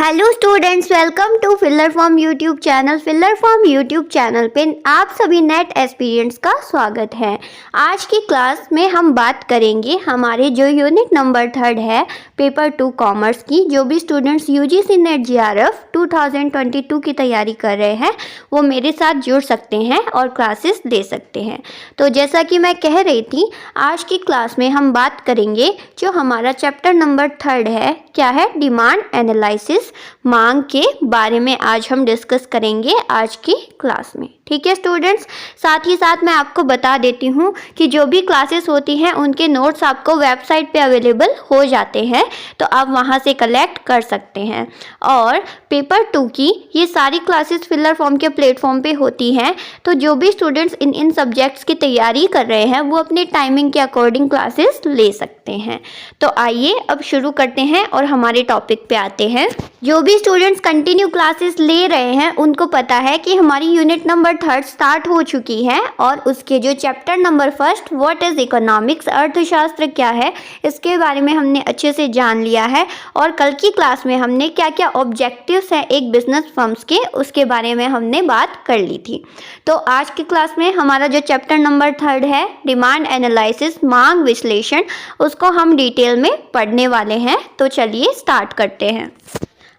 Hello students, welcome to filler form YouTube channel. Filler form YouTube channel पे आप सभी net aspirants का स्वागत है। आज की क्लास में हम बात करेंगे हमारे जो यूनिट नंबर 3 है पेपर 2 कॉमर्स की। जो भी स्टूडेंट्स यूजीसी नेट जीआरएफ 2022 की तैयारी कर रहे हैं वो मेरे साथ जुड़ सकते हैं और क्लासेस ले सकते हैं। तो जैसा कि मैं कह रही थी, आज की क्लास में हम बात करेंगे जो हमारा चैप्टर नंबर 3 है, क्या है, डिमांड एनालिसिस, मांग के बारे में आज हम डिस्कस करेंगे आज की क्लास में। ठीक है स्टूडेंट्स, साथ ही साथ मैं आपको बता देती हूँ कि जो भी क्लासेस होती हैं उनके नोट्स आपको वेबसाइट पे अवेलेबल हो जाते हैं, तो आप वहाँ से कलेक्ट कर सकते हैं। और पेपर 2 की ये सारी क्लासेस फिलर फॉर्म के प्लेटफॉर्म पे होती हैं, तो जो भी स्टूडेंट्स इन सब्जेक्ट्स की तैयारी कर रहे हैं वो अपने टाइमिंग के अकॉर्डिंग क्लासेस ले सकते हैं। तो आइए अब शुरू करते हैं और हमारे टॉपिक पे आते हैं। जो भी स्टूडेंट्स कंटिन्यू क्लासेस ले रहे हैं उनको पता है कि हमारी यूनिट नंबर 3 स्टार्ट हो चुकी है और उसके जो chapter number 1 what is economics, अर्थशास्त्र क्या है, इसके बारे में हमने अच्छे से जान लिया है। और कल की क्लास में हमने क्या क्या ऑब्जेक्टिव्स हैं एक बिजनेस फर्म्स के, उसके बारे में हमने बात कर ली थी। तो आज की क्लास में हमारा जो चैप्टर नंबर 3 है डिमांड एनालिसिस, मांग विश्लेषण, उसको हम डिटेल में पढ़ने वाले हैं। तो चलिए स्टार्ट करते हैं।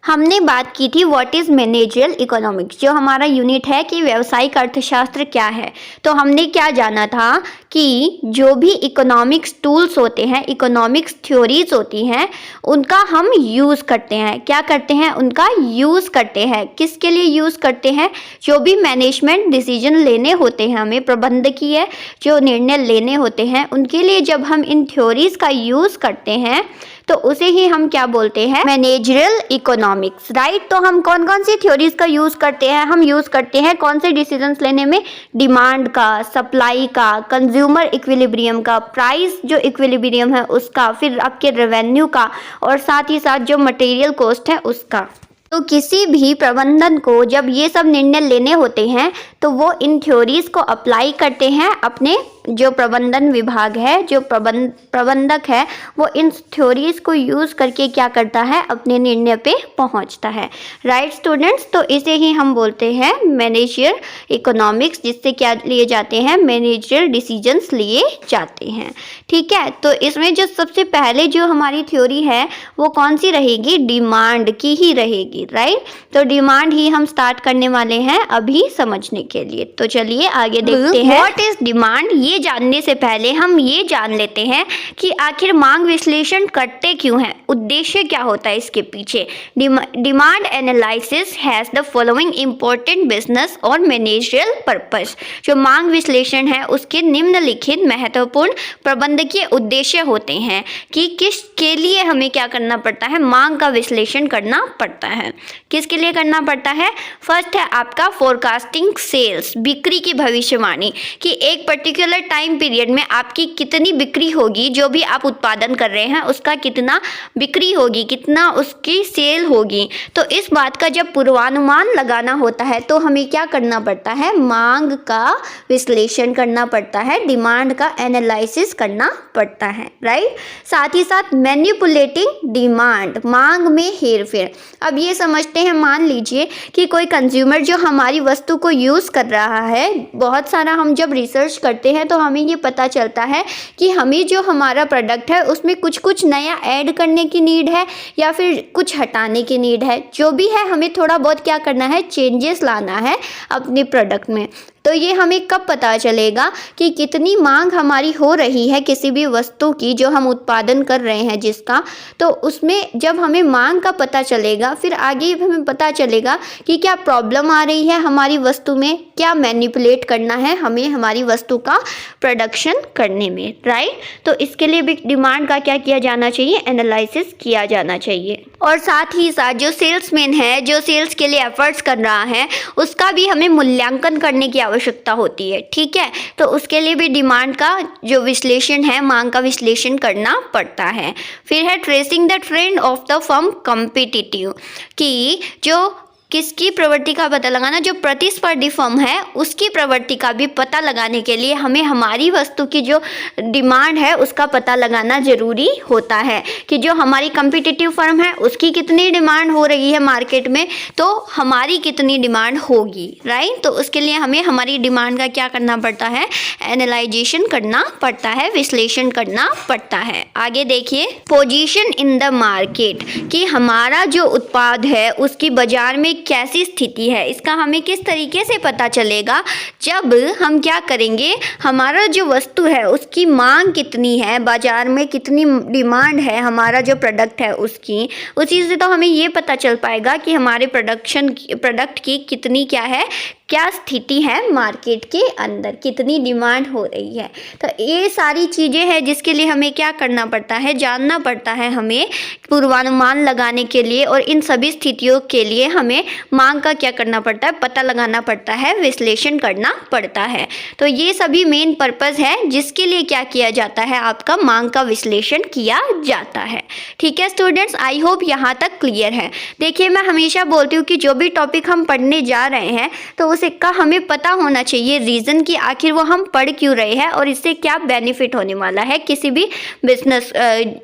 हमने बात की थी व्हाट इज़ मैनेजरियल इकोनॉमिक्स, जो हमारा यूनिट है कि व्यावसायिक अर्थशास्त्र क्या है। तो हमने क्या जाना था कि जो भी इकोनॉमिक्स टूल्स होते हैं, इकोनॉमिक्स थ्योरीज होती हैं, उनका हम यूज़ करते हैं। क्या करते हैं? उनका यूज़ करते हैं। किसके लिए यूज़ करते हैं? जो भी मैनेजमेंट डिसीजन लेने होते हैं, हमें प्रबंधकीय जो निर्णय लेने होते हैं, उनके लिए जब हम इन थ्योरीज का यूज़ करते हैं तो उसे ही हम क्या बोलते हैं? Managerial economics, right. तो हम कौन कौन सी थ्योरीज का यूज़ करते हैं? हम यूज़ करते हैं कौन से डिसीजंस लेने में? डिमांड का, सप्लाई का, कंज्यूमर इक्विलिब्रियम का, प्राइस जो इक्विलिब्रियम है उसका, फिर आपके रेवेन्यू का, और साथ ही साथ जो मटेरियल कॉस्ट है उसका। तो किसी भी प्रबंधन को जब ये सब निर्णय लेने होते हैं तो वो इन थ्योरीज को अप्लाई करते हैं। अपने जो प्रबंधन विभाग है, जो प्रबंधक है, वो इन थ्योरीज को यूज़ करके क्या करता है? अपने निर्णय पे पहुंचता है, राइट स्टूडेंट्स। तो इसे ही हम बोलते हैं मैनेजरियल इकोनॉमिक्स, जिससे क्या लिए जाते हैं? मैनेजरियल डिसीजंस लिए जाते हैं। ठीक है, तो इसमें जो सबसे पहले जो हमारी थ्योरी है वो कौन सी रहेगी? डिमांड की ही रहेगी, राइट। तो डिमांड ही हम स्टार्ट करने वाले हैं अभी समझने के लिए। तो चलिए आगे देखते हैं। व्हाट इज डिमांड, ये जानने से पहले हम ये जान लेते हैं कि आखिर मांग विश्लेषण करते क्यों हैं, उद्देश्य क्या होता है इसके पीछे। Demand analysis has the following important business और मैनेजरियल पर्पस। जो मांग विश्लेषण है उसके निम्नलिखित महत्वपूर्ण प्रबंधकीय उद्देश्य होते हैं कि किसके लिए हमें क्या करना पड़ता है? मांग का विश्लेषण करना पड़ता है। किसके लिए करना पड़ता है? फर्स्ट है आपका फोरकास्टिंग सेल्स, बिक्री की भविष्यवाणी, कि एक पर्टिकुलर टाइम पीरियड में आपकी कितनी बिक्री होगी, जो भी आप उत्पादन कर रहे हैं उसका कितना बिक्री होगी, कितना उसकी सेल होगी। तो इस बात का जब पूर्वानुमान लगाना होता है तो हमें क्या करना पड़ता है? मांग का विश्लेषण करना पड़ता है, डिमांड का एनालिसिस करना पड़ता है, राइट। साथ ही साथ मैनिपुलेटिंग डिमांड, मांग में हेरफेर। अब ये समझते हैं, मान लीजिए कि कोई कंज्यूमर जो हमारी वस्तु को यूज़ कर रहा है, बहुत सारा हम जब रिसर्च करते हैं तो हमें ये पता चलता है कि हमें जो हमारा प्रोडक्ट है उसमें कुछ कुछ नया ऐड करने की नीड है या फिर कुछ हटाने की नीड है। जो भी है हमें थोड़ा बहुत क्या करना है? चेंजेस लाना है अपने प्रोडक्ट में। तो ये हमें कब पता चलेगा कि कितनी मांग हमारी हो रही है किसी भी वस्तु की जो हम उत्पादन कर रहे हैं जिसका। तो उसमें जब हमें मांग का पता चलेगा फिर आगे हमें पता चलेगा कि क्या प्रॉब्लम आ रही है हमारी वस्तु में, क्या मैनिपुलेट करना है हमें हमारी वस्तु का प्रोडक्शन करने में, राइट। तो इसके लिए भी डिमांड का क्या किया जाना चाहिए? एनालिसिस किया जाना चाहिए। और साथ ही साथ जो सेल्समैन है, जो सेल्स के लिए एफर्ट्स कर रहा है, उसका भी हमें मूल्यांकन करने की आवश्यकता होती है। ठीक है, तो उसके लिए भी डिमांड का जो विश्लेषण है, मांग का विश्लेषण करना पड़ता है। फिर है tracing the trend of the firm competitive, कि जो किसकी प्रवृत्ति का पता लगाना, जो प्रतिस्पर्धी फर्म है उसकी प्रवृत्ति का भी पता लगाने के लिए हमें हमारी वस्तु की जो डिमांड है उसका पता लगाना ज़रूरी होता है कि जो हमारी कम्पिटिटिव फर्म है उसकी कितनी डिमांड हो रही है मार्केट में, तो हमारी कितनी डिमांड होगी, राइट। तो उसके लिए हमें हमारी डिमांड का क्या करना पड़ता है, एनालाइजेशन करना पड़ता है, विश्लेषण करना पड़ता है। आगे देखिए, पोजीशन इन द मार्केट, कि हमारा जो उत्पाद है उसकी बाजार में कैसी स्थिति है, इसका हमें किस तरीके से पता चलेगा, जब हम क्या करेंगे, हमारा जो वस्तु है उसकी मांग कितनी है, बाजार में कितनी डिमांड है हमारा जो प्रोडक्ट है उसकी, उसी से तो हमें ये पता चल पाएगा कि हमारे प्रोडक्ट की कितनी क्या है, क्या स्थिति है मार्केट के अंदर, कितनी डिमांड हो रही है। तो ये सारी चीज़ें हैं जिसके लिए हमें क्या करना पड़ता है, जानना पड़ता है हमें पूर्वानुमान लगाने के लिए, और इन सभी स्थितियों के लिए हमें मांग का क्या करना पड़ता है, पता लगाना पड़ता है, विश्लेषण करना पड़ता है। तो ये सभी मेन पर्पस है जिसके लिए क्या किया जाता है, आपका मांग का विश्लेषण किया जाता है। ठीक है स्टूडेंट्स, आई होप यहाँ तक क्लियर है। देखिए, मैं हमेशा बोलती हूँ कि जो भी टॉपिक हम पढ़ने जा रहे हैं तो उसका हमें पता होना चाहिए रीज़न कि आखिर वो हम पढ़ क्यों रहे हैं और इससे क्या बेनिफिट होने वाला है किसी भी बिजनेस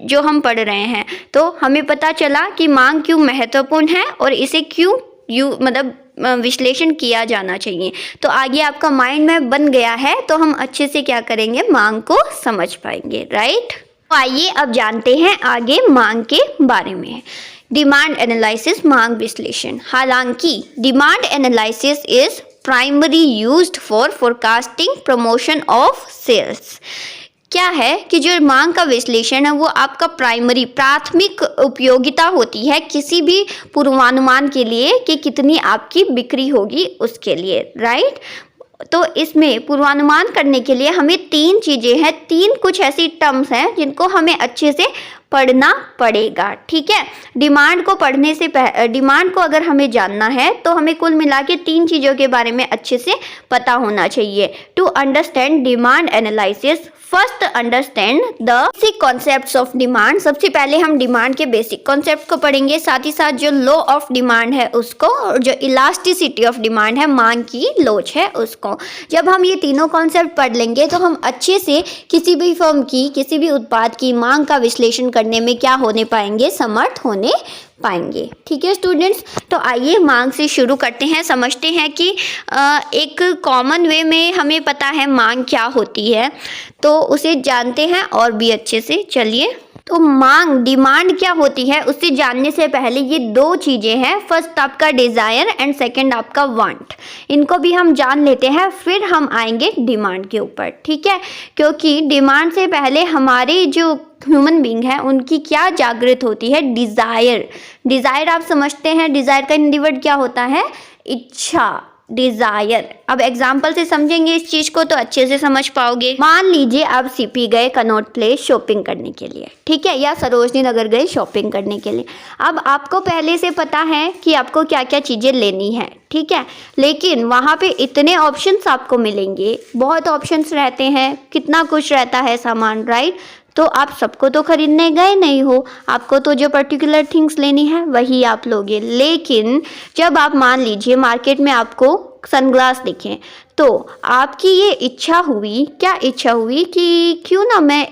जो हम पढ़ रहे हैं। तो हमें पता चला कि मांग क्यों महत्वपूर्ण है और इसे क्यों विश्लेषण किया जाना चाहिए। तो आगे आपका माइंड में बन गया है तो हम अच्छे से क्या करेंगे, मांग को समझ पाएंगे, राइट। तो आइए अब जानते हैं आगे मांग के बारे में। डिमांड एनालिसिस, मांग विश्लेषण। हालांकि demand analysis is primary used for forecasting promotion of sales. क्या है कि जो मांग का विश्लेषण है वो आपका प्राथमिक उपयोगिता होती है किसी भी पूर्वानुमान के लिए कि कितनी आपकी बिक्री होगी उसके लिए, राइट। तो इसमें पूर्वानुमान करने के लिए हमें 3 चीज़ें हैं, 3 कुछ ऐसी टर्म्स हैं जिनको हमें अच्छे से पढ़ना पड़ेगा, ठीक है। डिमांड को अगर हमें जानना है तो हमें कुल मिला के 3 चीज़ों के बारे में अच्छे से पता होना चाहिए। To understand demand analysis, first understand the basic concepts of demand. सबसे पहले हम डिमांड के बेसिक कॉन्सेप्ट को पढ़ेंगे, साथ ही साथ जो लॉ ऑफ डिमांड है उसको, और जो इलास्टिसिटी ऑफ डिमांड है, मांग की लोच है, उसको। जब हम ये तीनों कॉन्सेप्ट पढ़ लेंगे तो हम अच्छे से किसी भी फर्म की, किसी भी उत्पाद की मांग का विश्लेषण करने में क्या होने पाएंगे, समर्थ होने पाएंगे। ठीक है स्टूडेंट्स, तो आइए मांग से शुरू करते हैं, समझते हैं कि एक कॉमन वे में हमें पता है मांग क्या होती है, तो उसे जानते हैं और भी अच्छे से। चलिए, तो मांग, डिमांड क्या होती है उससे जानने से पहले ये 2 चीज़ें हैं, फर्स्ट आपका डिज़ायर एंड सेकंड आपका वांट। इनको भी हम जान लेते हैं, फिर हम आएंगे डिमांड के ऊपर, ठीक है। क्योंकि डिमांड से पहले हमारे जो ह्यूमन बीइंग है उनकी क्या जागृत होती है, डिज़ायर। डिज़ायर आप समझते हैं, डिज़ायर का हिंदी वर्ड क्या होता है, इच्छा, डिज़ायर। अब एग्जाम्पल से समझेंगे इस चीज़ को तो अच्छे से समझ पाओगे। मान लीजिए आप सीपी गए कनॉट प्लेस शॉपिंग करने के लिए, ठीक है, या सरोजनी नगर गए शॉपिंग करने के लिए। अब आपको पहले से पता है कि आपको क्या क्या चीज़ें लेनी है, ठीक है, लेकिन वहाँ पे इतने ऑप्शंस आपको मिलेंगे, बहुत ऑप्शंस रहते हैं, कितना कुछ रहता है सामान, राइट। तो आप सबको तो खरीदने गए नहीं हो, आपको तो जो पर्टिकुलर थिंग्स लेनी है वही आप लोगे। लेकिन जब आप मान लीजिए मार्केट में आपको सनग्लास दिखें तो आपकी ये इच्छा हुई, क्या इच्छा हुई कि क्यों ना मैं,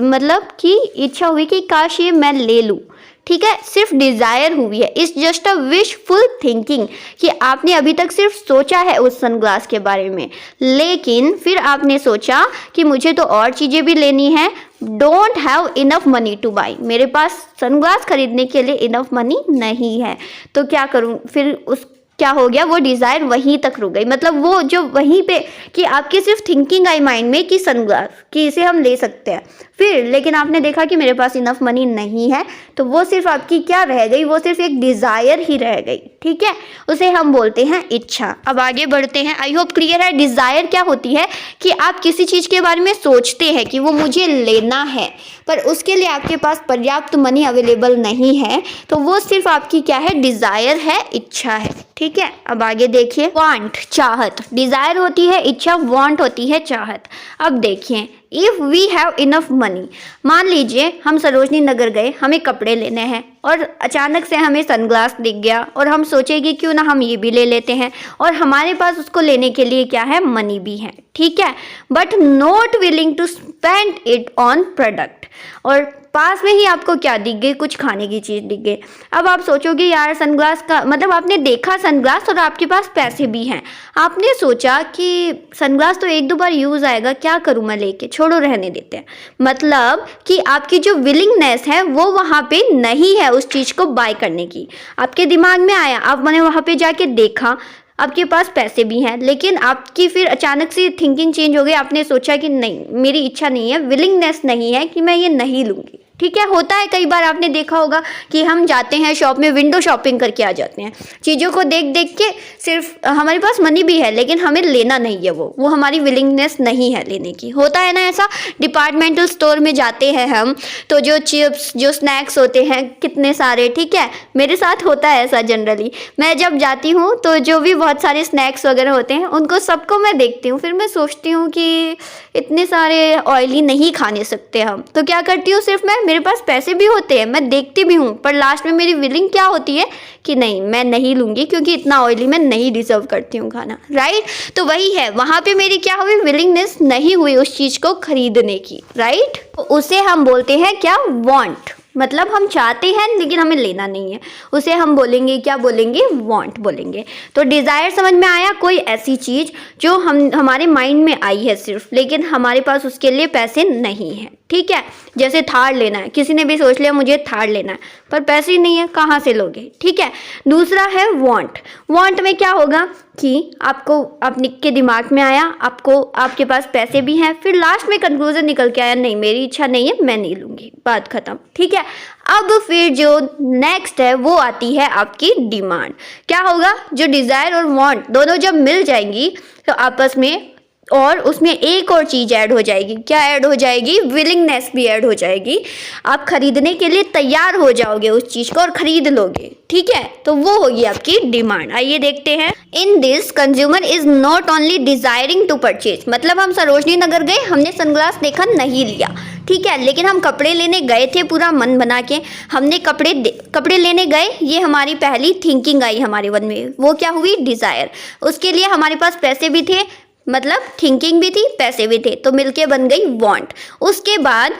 मतलब कि इच्छा हुई कि काश ये मैं ले लूँ, ठीक है, सिर्फ डिज़ायर हुई है। It's just a wishful thinking कि आपने अभी तक सिर्फ सोचा है उस सनग्लास के बारे में, लेकिन फिर आपने सोचा कि मुझे तो और चीज़ें भी लेनी है, don't have enough money two by, मेरे पास सनग्लास खरीदने के लिए इनफ मनी नहीं है, तो क्या करूं, फिर उस क्या हो गया, वो डिज़ायर वहीं तक रुक गई। मतलब वो जो वहीं पे कि आपकी सिर्फ थिंकिंग आई माइंड में कि सनग्लास, कि इसे हम ले सकते हैं, फिर लेकिन आपने देखा कि मेरे पास इनफ मनी नहीं है, तो वो सिर्फ आपकी क्या रह गई, वो सिर्फ एक डिज़ायर ही रह गई, ठीक है, उसे हम बोलते हैं इच्छा। अब आगे बढ़ते हैं, आई होप क्लियर है। डिज़ायर क्या होती है कि आप किसी चीज़ के बारे में सोचते हैं कि वो मुझे लेना है, पर उसके लिए आपके पास पर्याप्त मनी अवेलेबल नहीं है, तो वो सिर्फ आपकी क्या है, डिज़ायर है, इच्छा है, ठीक है। अब आगे देखिए, वांट, चाहत। डिज़ायर होती है इच्छा, वांट होती है चाहत। अब देखिए, if we have enough money. मान लीजिए हम सरोजनी नगर गए, हमें कपड़े लेने हैं और अचानक से हमें सनग्लास दिख गया और हम सोचे कि क्यों ना हम ये भी ले लेते हैं, और हमारे पास उसको लेने के लिए क्या है, मनी भी है, ठीक है, but not willing to spend it on product. और पास में ही आपको क्या दिख गई, कुछ खाने की चीज़ दिख गई। अब आप सोचोगे यार सनग्लास का मतलब, आपने देखा सनग्लास और आपके पास पैसे भी हैं, आपने सोचा कि सनग्लास तो एक दो बार यूज़ आएगा, क्या करूँ मैं लेके, छोड़ो रहने देते हैं। मतलब कि आपकी जो विलिंगनेस है वो वहाँ पे नहीं है उस चीज़ को बाय करने की। आपके दिमाग में आया, आपने वहाँ पे जाके देखा, आपके पास पैसे भी हैं, लेकिन आपकी फिर अचानक से थिंकिंग चेंज हो गई, आपने सोचा कि नहीं मेरी इच्छा नहीं है, विलिंगनेस नहीं है कि मैं ये नहीं लूँगी। ठीक है, होता है कई बार, आपने देखा होगा कि हम जाते हैं शॉप में, विंडो शॉपिंग करके आ जाते हैं, चीज़ों को देख देख के, सिर्फ हमारे पास मनी भी है लेकिन हमें लेना नहीं है, वो हमारी विलिंगनेस नहीं है लेने की। होता है ना ऐसा, डिपार्टमेंटल स्टोर में जाते हैं हम तो जो चिप्स जो स्नैक्स होते हैं कितने सारे, ठीक है, मेरे साथ होता है ऐसा जनरली। मैं जब जाती हूँ तो जो भी बहुत सारे स्नैक्स वगैरह होते हैं उनको सबको मैं देखती हूँ, फिर मैं सोचती हूँ कि इतने सारे ऑयली नहीं खाने सकते हम, तो क्या करती हूँ, सिर्फ मैं, मेरे पास पैसे भी होते हैं, मैं देखती भी हूँ, पर लास्ट में मेरी विलिंग क्या होती है कि नहीं मैं नहीं लूँगी क्योंकि इतना ऑयली मैं नहीं डिजर्व करती हूँ खाना, राइट। तो वही है, वहाँ पे मेरी क्या हुई, विलिंगनेस नहीं हुई उस चीज़ को खरीदने की, राइट। तो उसे हम बोलते हैं क्या, वांट। मतलब हम चाहते हैं लेकिन हमें लेना नहीं है, उसे हम बोलेंगे, क्या बोलेंगे, वांट बोलेंगे। तो डिज़ायर समझ में आया, कोई ऐसी चीज़ जो हमारे माइंड में आई है सिर्फ, लेकिन हमारे पास उसके लिए पैसे नहीं हैं, ठीक है। जैसे थार लेना है, किसी ने भी सोच लिया मुझे थार लेना है, पर पैसे ही नहीं है, कहाँ से लोगे, ठीक है। दूसरा है वांट। वांट में क्या होगा कि आपको अपने के दिमाग में आया, आपके पास पैसे भी हैं, फिर लास्ट में कंक्लूजन निकल के आया नहीं मेरी इच्छा नहीं है, मैं नहीं लूँगी, बात खत्म, ठीक है। अब फिर जो नेक्स्ट है वो आती है आपकी डिमांड। क्या होगा, जो डिज़ायर और वांट दोनों जब मिल जाएंगी तो आपस में, और उसमें एक और चीज़ ऐड हो जाएगी, क्या ऐड हो जाएगी, विलिंगनेस भी ऐड हो जाएगी। आप खरीदने के लिए तैयार हो जाओगे उस चीज़ को और खरीद लोगे, ठीक है, तो वो होगी आपकी डिमांड। आइए देखते हैं, in this consumer is not only desiring to purchase. मतलब हम सरोजनी नगर गए, हमने सनग्लास देखा, नहीं लिया, ठीक है, लेकिन हम कपड़े लेने गए थे पूरा मन बना के, हमने कपड़े लेने गए, ये हमारी पहली थिंकिंग आई हमारे मन में, वो क्या हुई, डिज़ायर। उसके लिए हमारे पास पैसे भी थे, मतलब थिंकिंग भी थी, पैसे भी थे, तो मिलके बन गई वांट। उसके बाद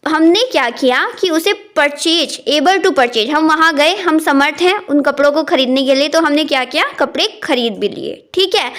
हमने क्या किया कि उसे परचेज, एबल टू परचेज, हम वहाँ गए, हम समर्थ हैं उन कपड़ों को खरीदने के लिए, तो हमने क्या किया, कपड़े खरीद भी लिए, ठीक है।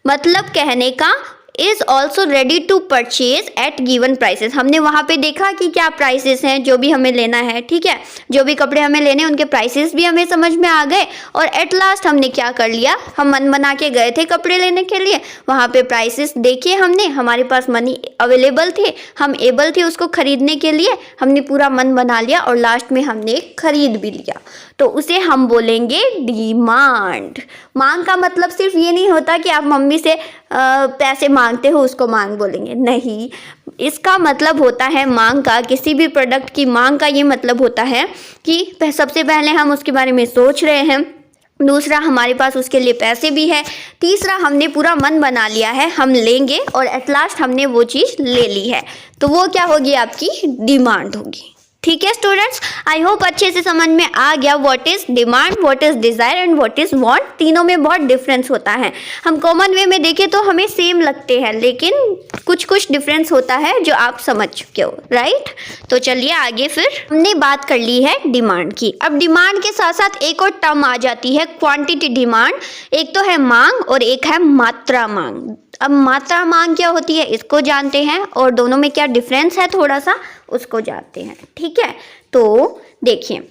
मतलब कहने का, is also ready to purchase at given prices. हमने वहाँ पे देखा कि क्या प्राइसेस हैं जो भी हमें लेना है, ठीक है, जो भी कपड़े हमें लेने हैं उनके प्राइसेस भी हमें समझ में आ गए, और एट लास्ट हमने क्या कर लिया, हम मन बना के गए थे कपड़े लेने के लिए, वहाँ पे प्राइसेस देखे हमने, हमारे पास मनी अवेलेबल थे, हम एबल थे उसको खरीदने के लिए, हमने पूरा मन बना लिया और लास्ट में हमने खरीद भी लिया, तो उसे हम बोलेंगे डिमांड। मांग का मतलब सिर्फ ये नहीं होता कि आप मम्मी से पैसे मांगते हो उसको मांग बोलेंगे, नहीं, इसका मतलब होता है मांग का, किसी भी प्रोडक्ट की मांग का ये मतलब होता है कि सबसे पहले हम उसके बारे में सोच रहे हैं, दूसरा हमारे पास उसके लिए पैसे भी है, तीसरा हमने पूरा मन बना लिया है हम लेंगे, और एट लास्ट हमने वो चीज़ ले ली है, तो वो क्या होगी, आपकी डिमांड होगी। ठीक है स्टूडेंट्स, आई होप अच्छे से समझ में आ गया what is demand, what is desire and what is want. तीनों में बहुत डिफरेंस होता है, हम कॉमन वे में देखें तो हमें सेम लगते हैं, लेकिन कुछ कुछ डिफरेंस होता है जो आप समझ चुके हो, राइट। तो चलिए आगे, फिर हमने बात कर ली है डिमांड की। अब डिमांड के साथ साथ एक और टर्म आ जाती है, क्वांटिटी डिमांड। एक तो है मांग और एक है मात्रा मांग। अब मात्रा मांग क्या होती है इसको जानते हैं, और दोनों में क्या डिफरेंस है थोड़ा सा उसको जानते हैं, ठीक है। तो देखिए,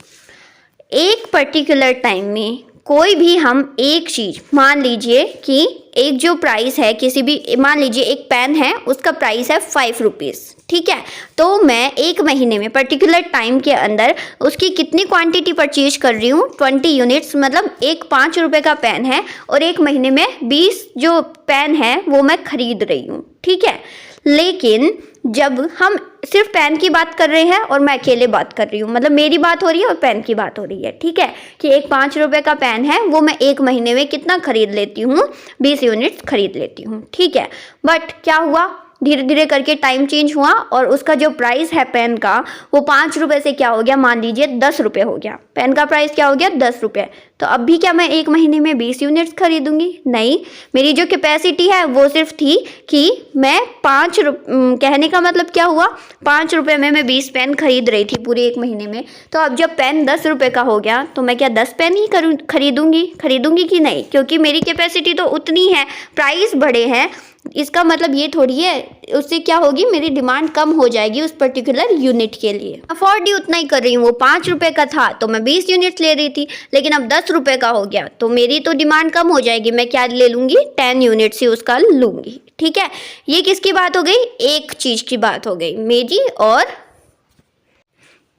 एक पर्टिकुलर टाइम में कोई भी हम एक चीज़, मान लीजिए कि एक जो प्राइस है किसी भी, मान लीजिए एक पेन है उसका प्राइस है 5 रुपीज़, ठीक है, तो मैं एक महीने में पर्टिकुलर टाइम के अंदर उसकी कितनी क्वांटिटी परचेज कर रही हूँ, 20 यूनिट्स, मतलब एक 5 रुपये का पेन है और एक महीने में 20 जो पेन है वो मैं खरीद रही हूँ, ठीक है। लेकिन जब हम सिर्फ पेन की बात कर रहे हैं और मैं अकेले बात कर रही हूँ, मतलब मेरी बात हो रही है और पेन की बात हो रही है, ठीक है, कि एक 5 रुपये का पेन है वो मैं एक महीने में कितना खरीद लेती हूँ, 20 यूनिट्स खरीद लेती हूँ, ठीक है। बट क्या हुआ, धीरे धीरे करके टाइम चेंज हुआ और उसका जो प्राइस है पेन का वो 5 रुपये से क्या हो गया, मान लीजिए 10 रुपये हो गया। पेन का प्राइस क्या हो गया, 10 रुपये। तो अब भी क्या मैं एक महीने में 20 यूनिट्स खरीदूंगी? नहीं, मेरी जो कैपेसिटी है वो सिर्फ थी कि मैं कहने का मतलब क्या हुआ, 5 रुपये में मैं 20 पेन खरीद रही थी पूरे एक महीने में। तो अब जब पेन 10 रुपये का हो गया तो मैं क्या 10 पेन ही खरीदूंगी कि नहीं, क्योंकि मेरी कैपेसिटी तो उतनी है, प्राइस बड़े हैं। इसका मतलब ये थोड़ी है, उससे क्या होगी, मेरी डिमांड कम हो जाएगी उस पर्टिकुलर यूनिट के लिए। अफोर्ड ही उतना ही कर रही हूँ, वो 5 रुपये का था तो मैं 20 यूनिट्स ले रही थी, लेकिन अब 10 रुपये का हो गया तो मेरी तो डिमांड कम हो जाएगी, मैं क्या ले लूँगी, 10 यूनिट्स ही उसका लूँगी। ठीक है, ये किसकी बात हो गई, एक चीज़ की बात हो गई, मेरी और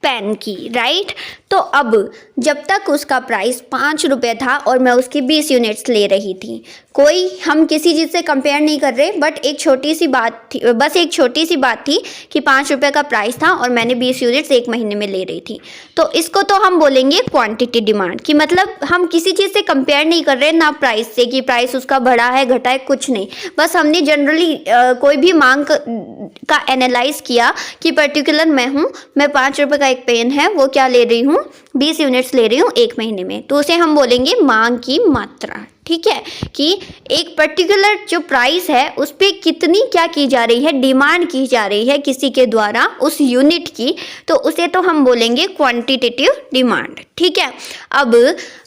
पेन की, राइट। तो अब जब तक उसका प्राइस 5 रुपये था और मैं उसकी 20 यूनिट्स ले रही थी, कोई हम किसी चीज़ से कंपेयर नहीं कर रहे, बट एक छोटी सी बात थी, बस एक छोटी सी बात थी कि 5 रुपये का प्राइस था और मैंने 20 यूनिट्स एक महीने में ले रही थी। तो इसको तो हम बोलेंगे क्वांटिटी डिमांड, कि मतलब हम किसी चीज़ से कंपेयर नहीं कर रहे, ना प्राइस से कि प्राइस उसका बढ़ा है घटा है, कुछ नहीं, बस हमने जनरली कोई भी मांग का एनालाइज किया कि पर्टिकुलर मैं 5 रुपये का एक पेन है वो क्या ले रही हूँ, 20 यूनिट्स ले रही हूँ एक महीने में, तो उसे हम बोलेंगे मांग की मात्रा। ठीक है, कि एक पर्टिकुलर जो प्राइस है उस पर कितनी क्या की जा रही है, डिमांड की जा रही है किसी के द्वारा उस यूनिट की, तो उसे तो हम बोलेंगे क्वांटिटेटिव डिमांड। ठीक है, अब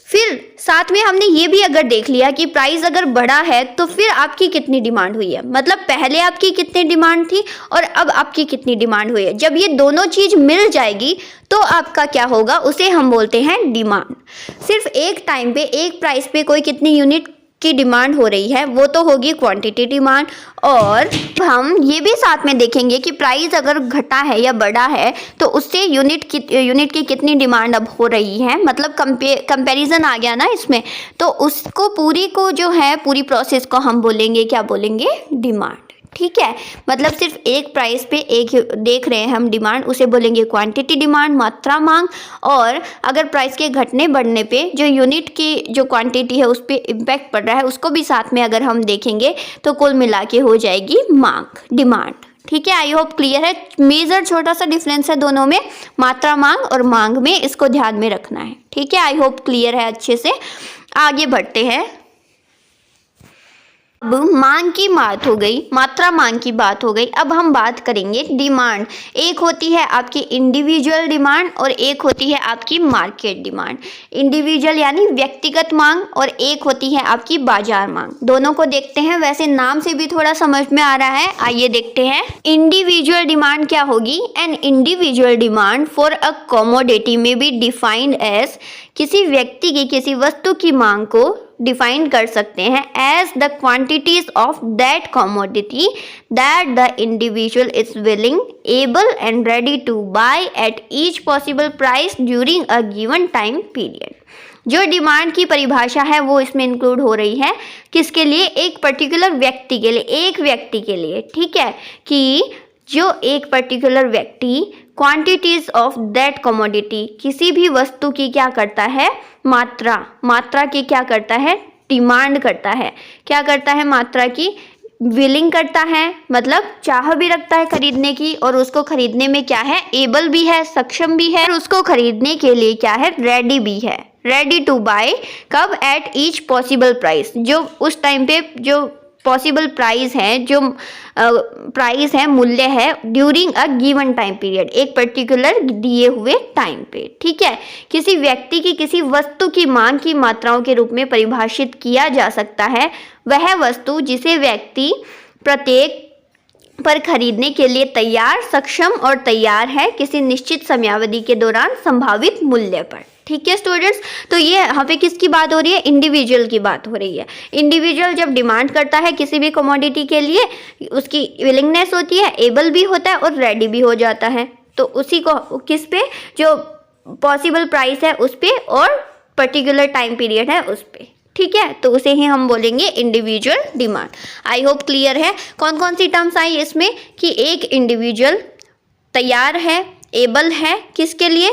फिर साथ में हमने ये भी अगर देख लिया कि प्राइस अगर बढ़ा है तो फिर आपकी कितनी डिमांड हुई है, मतलब पहले आपकी कितनी डिमांड थी और अब आपकी कितनी डिमांड हुई है। जब ये दोनों चीज़ मिल जाएगी तो आपका क्या होगा, उसे हम बोलते हैं डिमांड। सिर्फ एक टाइम पे एक प्राइस पे कोई कितनी यूनिट की डिमांड हो रही है वो तो होगी क्वांटिटी डिमांड। और हम ये भी साथ में देखेंगे कि प्राइस अगर घटा है या बढ़ा है तो उससे यूनिट की कितनी डिमांड अब हो रही है, मतलब कंपैरिजन आ गया ना इसमें, तो उसको पूरी प्रोसेस को हम बोलेंगे, क्या बोलेंगे, डिमांड। ठीक है, मतलब सिर्फ एक प्राइस पे एक देख रहे हैं हम डिमांड, उसे बोलेंगे क्वांटिटी डिमांड, मात्रा मांग। और अगर प्राइस के घटने बढ़ने पे जो यूनिट की जो क्वांटिटी है उस पर इम्पैक्ट पड़ रहा है उसको भी साथ में अगर हम देखेंगे तो कुल मिला के हो जाएगी मांग, डिमांड। ठीक है, आई होप क्लियर है। मेजर छोटा सा डिफरेंस है दोनों में, मात्रा मांग और मांग में, इसको ध्यान में रखना है। ठीक है, आई होप क्लियर है अच्छे से। आगे बढ़ते हैं। अब मांग की बात हो गई, मात्रा मांग की बात हो गई, अब हम बात करेंगे डिमांड। एक होती है आपकी इंडिविजुअल डिमांड और एक होती है आपकी मार्केट डिमांड। इंडिविजुअल यानी व्यक्तिगत मांग और एक होती है आपकी बाजार मांग। दोनों को देखते हैं, वैसे नाम से भी थोड़ा समझ में आ रहा है, आइए देखते हैं। इंडिविजुअल डिमांड क्या होगी, an individual demand for a commodity में बी डिफाइंड एज, किसी व्यक्ति की किसी वस्तु की मांग को डिफाइन कर सकते हैं as the quantities of that commodity that the individual is willing, able and ready to buy at each possible price during a given time period. जो डिमांड की परिभाषा है वो इसमें इंक्लूड हो रही है, किसके लिए, एक पर्टिकुलर व्यक्ति के लिए, एक व्यक्ति के लिए। ठीक है, कि जो एक पर्टिकुलर व्यक्ति क्वांटिटीज ऑफ दैट कमोडिटी, किसी भी वस्तु की क्या करता है, मात्रा की क्या करता है, डिमांड करता है। क्या करता है, मात्रा की विलिंग करता है, मतलब चाह भी रखता है खरीदने की, और उसको खरीदने में क्या है, एबल भी है, सक्षम भी है, और उसको खरीदने के लिए क्या है, रेडी भी है, रेडी टू बाय। कब, एट ईच पॉसिबल प्राइस, जो उस टाइम पे जो पॉसिबल प्राइस है, जो प्राइस है, मूल्य है, during a given time period, एक पर्टिकुलर दिए हुए टाइम पे। ठीक है, किसी व्यक्ति की किसी वस्तु की मांग की मात्राओं के रूप में परिभाषित किया जा सकता है वह वस्तु जिसे व्यक्ति प्रत्येक पर खरीदने के लिए तैयार, सक्षम और तैयार है किसी निश्चित समयावधि के दौरान संभावित मूल्य पर। ठीक है स्टूडेंट्स, तो ये यहाँ पे किसकी बात हो रही है, इंडिविजुअल की बात हो रही है। इंडिविजुअल जब डिमांड करता है किसी भी कमोडिटी के लिए, उसकी विलिंगनेस होती है, एबल भी होता है और रेडी भी हो जाता है, तो उसी को किस पे, जो पॉसिबल प्राइस है उस पे और पर्टिकुलर टाइम पीरियड है उस पे। ठीक है, तो उसे ही हम बोलेंगे individual demand. I hope clear है। कौन कौन सी टर्म्स आई इसमें, कि एक इंडिविजुअल तैयार है, एबल है, किसके लिए,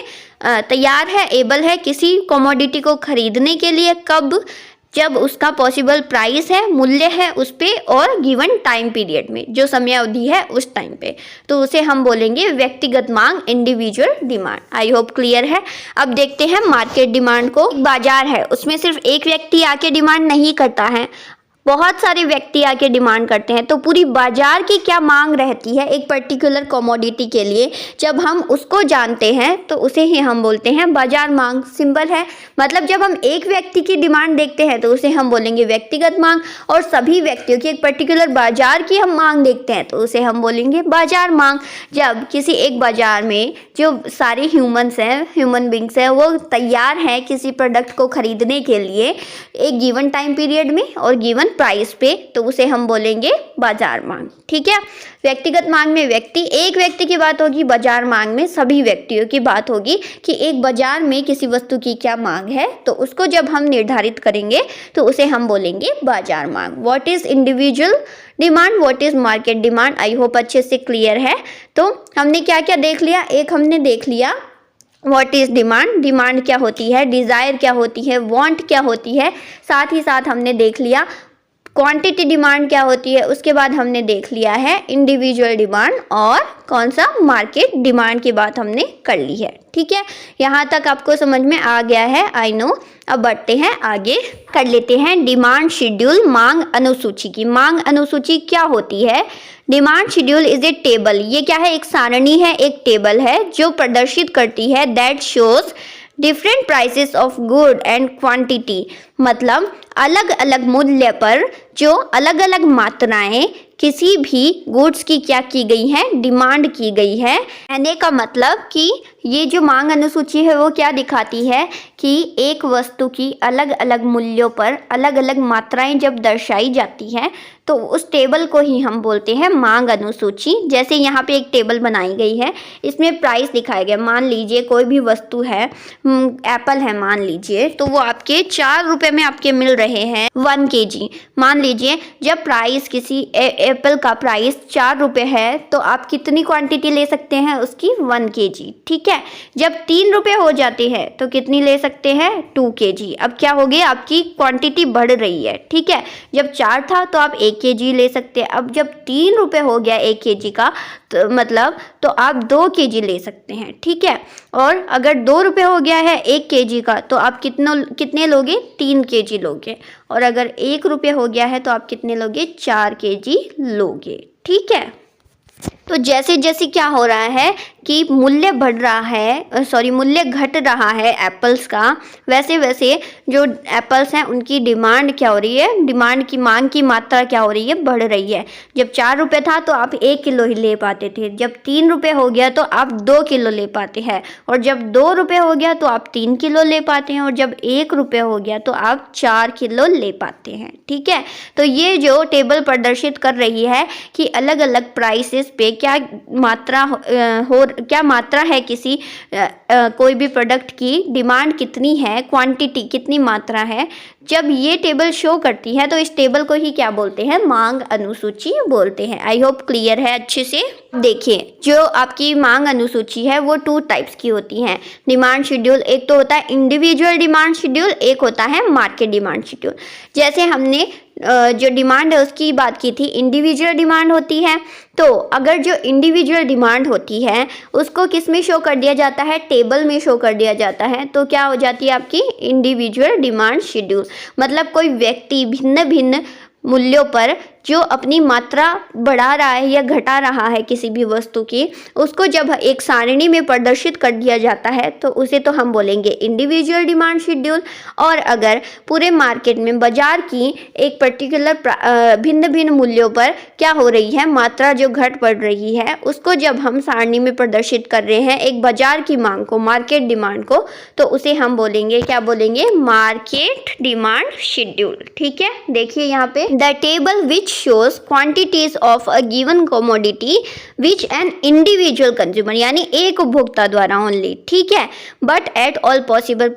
तैयार है, एबल है किसी कमोडिटी को खरीदने के लिए, कब, जब उसका पॉसिबल प्राइस है, मूल्य है उस पे, और गिवन टाइम पीरियड में, जो समय अवधि है उस टाइम पे, तो उसे हम बोलेंगे व्यक्तिगत मांग, individual demand. I hope clear है। अब देखते हैं मार्केट डिमांड को। बाजार है, उसमें सिर्फ एक व्यक्ति आके डिमांड नहीं करता है, बहुत सारे व्यक्ति आके डिमांड करते हैं। तो पूरी बाजार की क्या मांग रहती है एक पर्टिकुलर कमोडिटी के लिए, जब हम उसको जानते हैं तो उसे ही हम बोलते हैं बाजार मांग। सिंपल है, मतलब जब हम एक व्यक्ति की डिमांड देखते हैं तो उसे हम बोलेंगे व्यक्तिगत मांग, और सभी व्यक्तियों की एक पर्टिकुलर बाजार की हम मांग देखते हैं तो उसे हम बोलेंगे बाजार मांग। जब किसी एक बाजार में जो सारे ह्यूमन बींग्स हैं, वो तैयार हैं किसी प्रोडक्ट को खरीदने के लिए एक गिवन टाइम पीरियड में और गिवन प्राइस पे, तो उसे हम बोलेंगे बाजार मांग। ठीक है। व्यक्तिगत मांग में एक व्यक्ति की बात होगी, बाजार मांग में सभी व्यक्तियों की बात होगी कि एक बाजार में किसी वस्तु की क्या मांग है, तो उसको जब हम निर्धारित करेंगे तो उसे हम बोलेंगे बाजार मांग। What is individual demand, what is market demand. I hope अच्छे से क्लियर है। तो हमने क्या क्या देख लिया, एक हमने देख लिया व्हाट इज डिमांड, डिमांड क्या होती है, डिज़ायर क्या होती है, वांट क्या होती है, साथ ही साथ हमने देख लिया क्वांटिटी डिमांड क्या होती है, उसके बाद हमने देख लिया है इंडिविजुअल डिमांड, और कौन सा मार्केट डिमांड की बात हमने कर ली है। ठीक है, यहाँ तक आपको समझ में आ गया है, आई नो। अब बढ़ते हैं आगे, कर लेते हैं डिमांड शेड्यूल, मांग अनुसूची की। मांग अनुसूची क्या होती है। Demand schedule is a table, ये क्या है, एक सारणी है, एक टेबल है जो प्रदर्शित करती है that shows different prices of good and quantity, मतलब अलग अलग मूल्य पर जो अलग अलग मात्राएं किसी भी गुड्स की क्या की गई है, डिमांड की गई है। कहने का मतलब कि ये जो मांग अनुसूची है वो क्या दिखाती है कि एक वस्तु की अलग अलग मूल्यों पर अलग अलग मात्राएं जब दर्शाई जाती हैं तो उस टेबल को ही हम बोलते हैं मांग अनुसूची। जैसे यहाँ पे एक टेबल बनाई गई है, इसमें प्राइस दिखाया गया। मान लीजिए कोई भी वस्तु है, एप्पल है मान लीजिए, तो वो आपके 4 रुपये में आपके मिल रहे हैं 1 kg। मान लीजिए जब प्राइस किसी एप्पल का प्राइस 4 रुपये है तो आप कितनी क्वांटिटी ले सकते हैं उसकी, 1 kg। ठीक है। जब 3 रुपये हो जाते हैं तो कितनी ले सकते हैं, 2 kg। अब क्या हो गया, आपकी क्वांटिटी बढ़ रही है। ठीक है, जब 4 था तो आप 1 kg ले सकते हैं। अब जब 3 रुपये हो गया 1 kg का, तो मतलब तो आप 2 kg ले सकते हैं। ठीक है, और अगर 2 रुपये हो गया है 1 kg का तो आप कितने लोगे, 3 kg लोगे। और अगर 1 रुपये हो गया है तो आप कितने लोगे, 4 kg लोगे। ठीक है। तो जैसे जैसे क्या हो रहा है कि मूल्य बढ़ रहा है, मूल्य घट रहा है एप्पल्स का, वैसे वैसे जो एप्पल्स हैं उनकी डिमांड क्या हो रही है, डिमांड की मांग की मात्रा क्या हो रही है, बढ़ रही है। जब 4 रुपये था तो आप 1 किलो ही ले पाते थे, जब 3 रुपये हो गया तो आप 2 किलो ले पाते हैं, और जब 2 रुपये हो गया तो आप 3 किलो ले पाते हैं, और जब 1 रुपये हो गया तो आप 4 किलो ले पाते हैं। ठीक है। तो ये जो टेबल प्रदर्शित कर रही है कि अलग अलग प्राइसेस पे क्या मात्रा है किसी कोई भी प्रोडक्ट की, डिमांड कितनी है, क्वांटिटी कितनी मात्रा है। जब ये टेबल शो करती है तो इस टेबल को ही क्या बोलते हैं, मांग अनुसूची बोलते हैं। आई होप क्लियर है। अच्छे से देखिए, जो आपकी मांग अनुसूची है वो 2 टाइप्स की होती हैं। डिमांड शेड्यूल, एक तो होता है इंडिविजुअल डिमांड शेड्यूल, एक होता है मार्केट डिमांड शेड्यूल। जैसे हमने जो डिमांड है उसकी बात की थी, इंडिविजुअल डिमांड होती है। तो अगर जो इंडिविजुअल डिमांड होती है उसको किस में शो कर दिया जाता है, टेबल में शो कर दिया जाता है, तो क्या हो जाती है आपकी इंडिविजुअल डिमांड शेड्यूल। मतलब कोई व्यक्ति भिन्न भिन्न मूल्यों पर जो अपनी मात्रा बढ़ा रहा है या घटा रहा है किसी भी वस्तु की, उसको जब एक सारणी में प्रदर्शित कर दिया जाता है तो उसे तो हम बोलेंगे इंडिविजुअल डिमांड शेड्यूल। और अगर पूरे मार्केट में बाजार की एक पर्टिकुलर भिन्न भिन्न मूल्यों पर क्या हो रही है, मात्रा जो घट पड़ रही है, उसको जब हम सारणी में प्रदर्शित कर रहे हैं एक बाजार की मांग को, मार्केट डिमांड को, तो उसे हम बोलेंगे, क्या बोलेंगे, मार्केट डिमांड शेड्यूल। ठीक है। देखिए यहाँ पे, the table which shows quantities of a given commodity which an individual consumer, यानी एक उपभोक्ता द्वारा only, ठीक है, but at all possible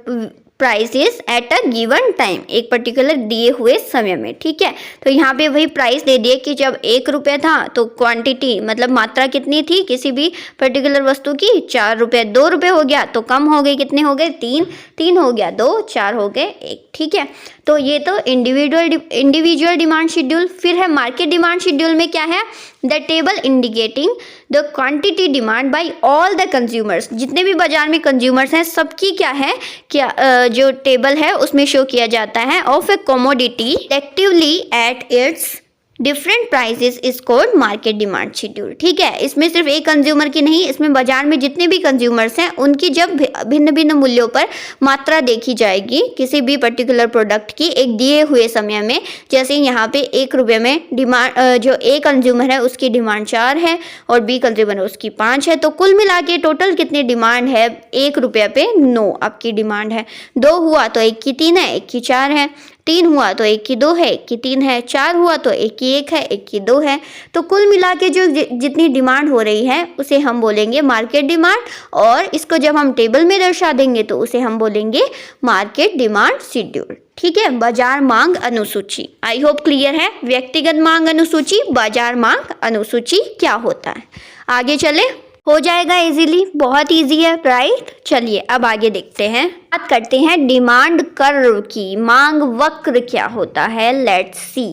prices at a given time, एक पर्टिकुलर दिए हुए समय में, ठीक है। तो यहाँ पे वही प्राइस दे दिए कि जब 1 रुपये था तो क्वांटिटी मतलब मात्रा कितनी थी किसी भी पर्टिकुलर वस्तु की, 4 रुपये। 2 रुपये हो गया तो कम हो गए, कितने हो गए, 3, 3 हो गया 2, 4 हो गए 1, ठीक है। तो ये तो इंडिविजुअल डिमांड शेड्यूल। फिर है मार्केट डिमांड शेड्यूल में क्या है, the table indicating the quantity demand by all the consumers, जितने भी बाजार में कंज्यूमर्स हैं सबकी क्या है, क्या जो टेबल है उसमें शो किया जाता है, of A commodity actively at its different prices is called market demand schedule, ठीक है। इसमें सिर्फ एक कंज्यूमर की नहीं, इसमें बाजार में जितने भी कंज्यूमर्स हैं उनकी जब भिन्न भिन्न मूल्यों पर मात्रा देखी जाएगी किसी भी पर्टिकुलर प्रोडक्ट की एक दिए हुए समय में, जैसे यहाँ पे 1 रुपये में डिमांड जो ए कंज्यूमर है उसकी डिमांड 4 है और बी कंज्यूमर है उसकी 5 है, तो कुल मिला के टोटल कितनी डिमांड है, 1 रुपये पे 9 आपकी डिमांड है। 2 हुआ तो 1 की 3 है, 1 की 4 है, 3 हुआ तो 1 की 2 है, 1 की 3 है, 4 हुआ तो 1 की 1 है, 1 की 2 है। तो कुल मिला के जो जितनी डिमांड हो रही है उसे हम बोलेंगे मार्केट डिमांड, और इसको जब हम टेबल में दर्शा देंगे तो उसे हम बोलेंगे मार्केट डिमांड शेड्यूल, ठीक है। बाजार मांग अनुसूची, आई होप क्लियर है। व्यक्तिगत मांग अनुसूची, बाजार मांग अनुसूची क्या होता है, आगे चले, हो जाएगा इजीली, बहुत इजी है, राइट। चलिए अब आगे देखते हैं, बात करते हैं डिमांड कर्व की, मांग वक्र क्या होता है, लेट्स सी।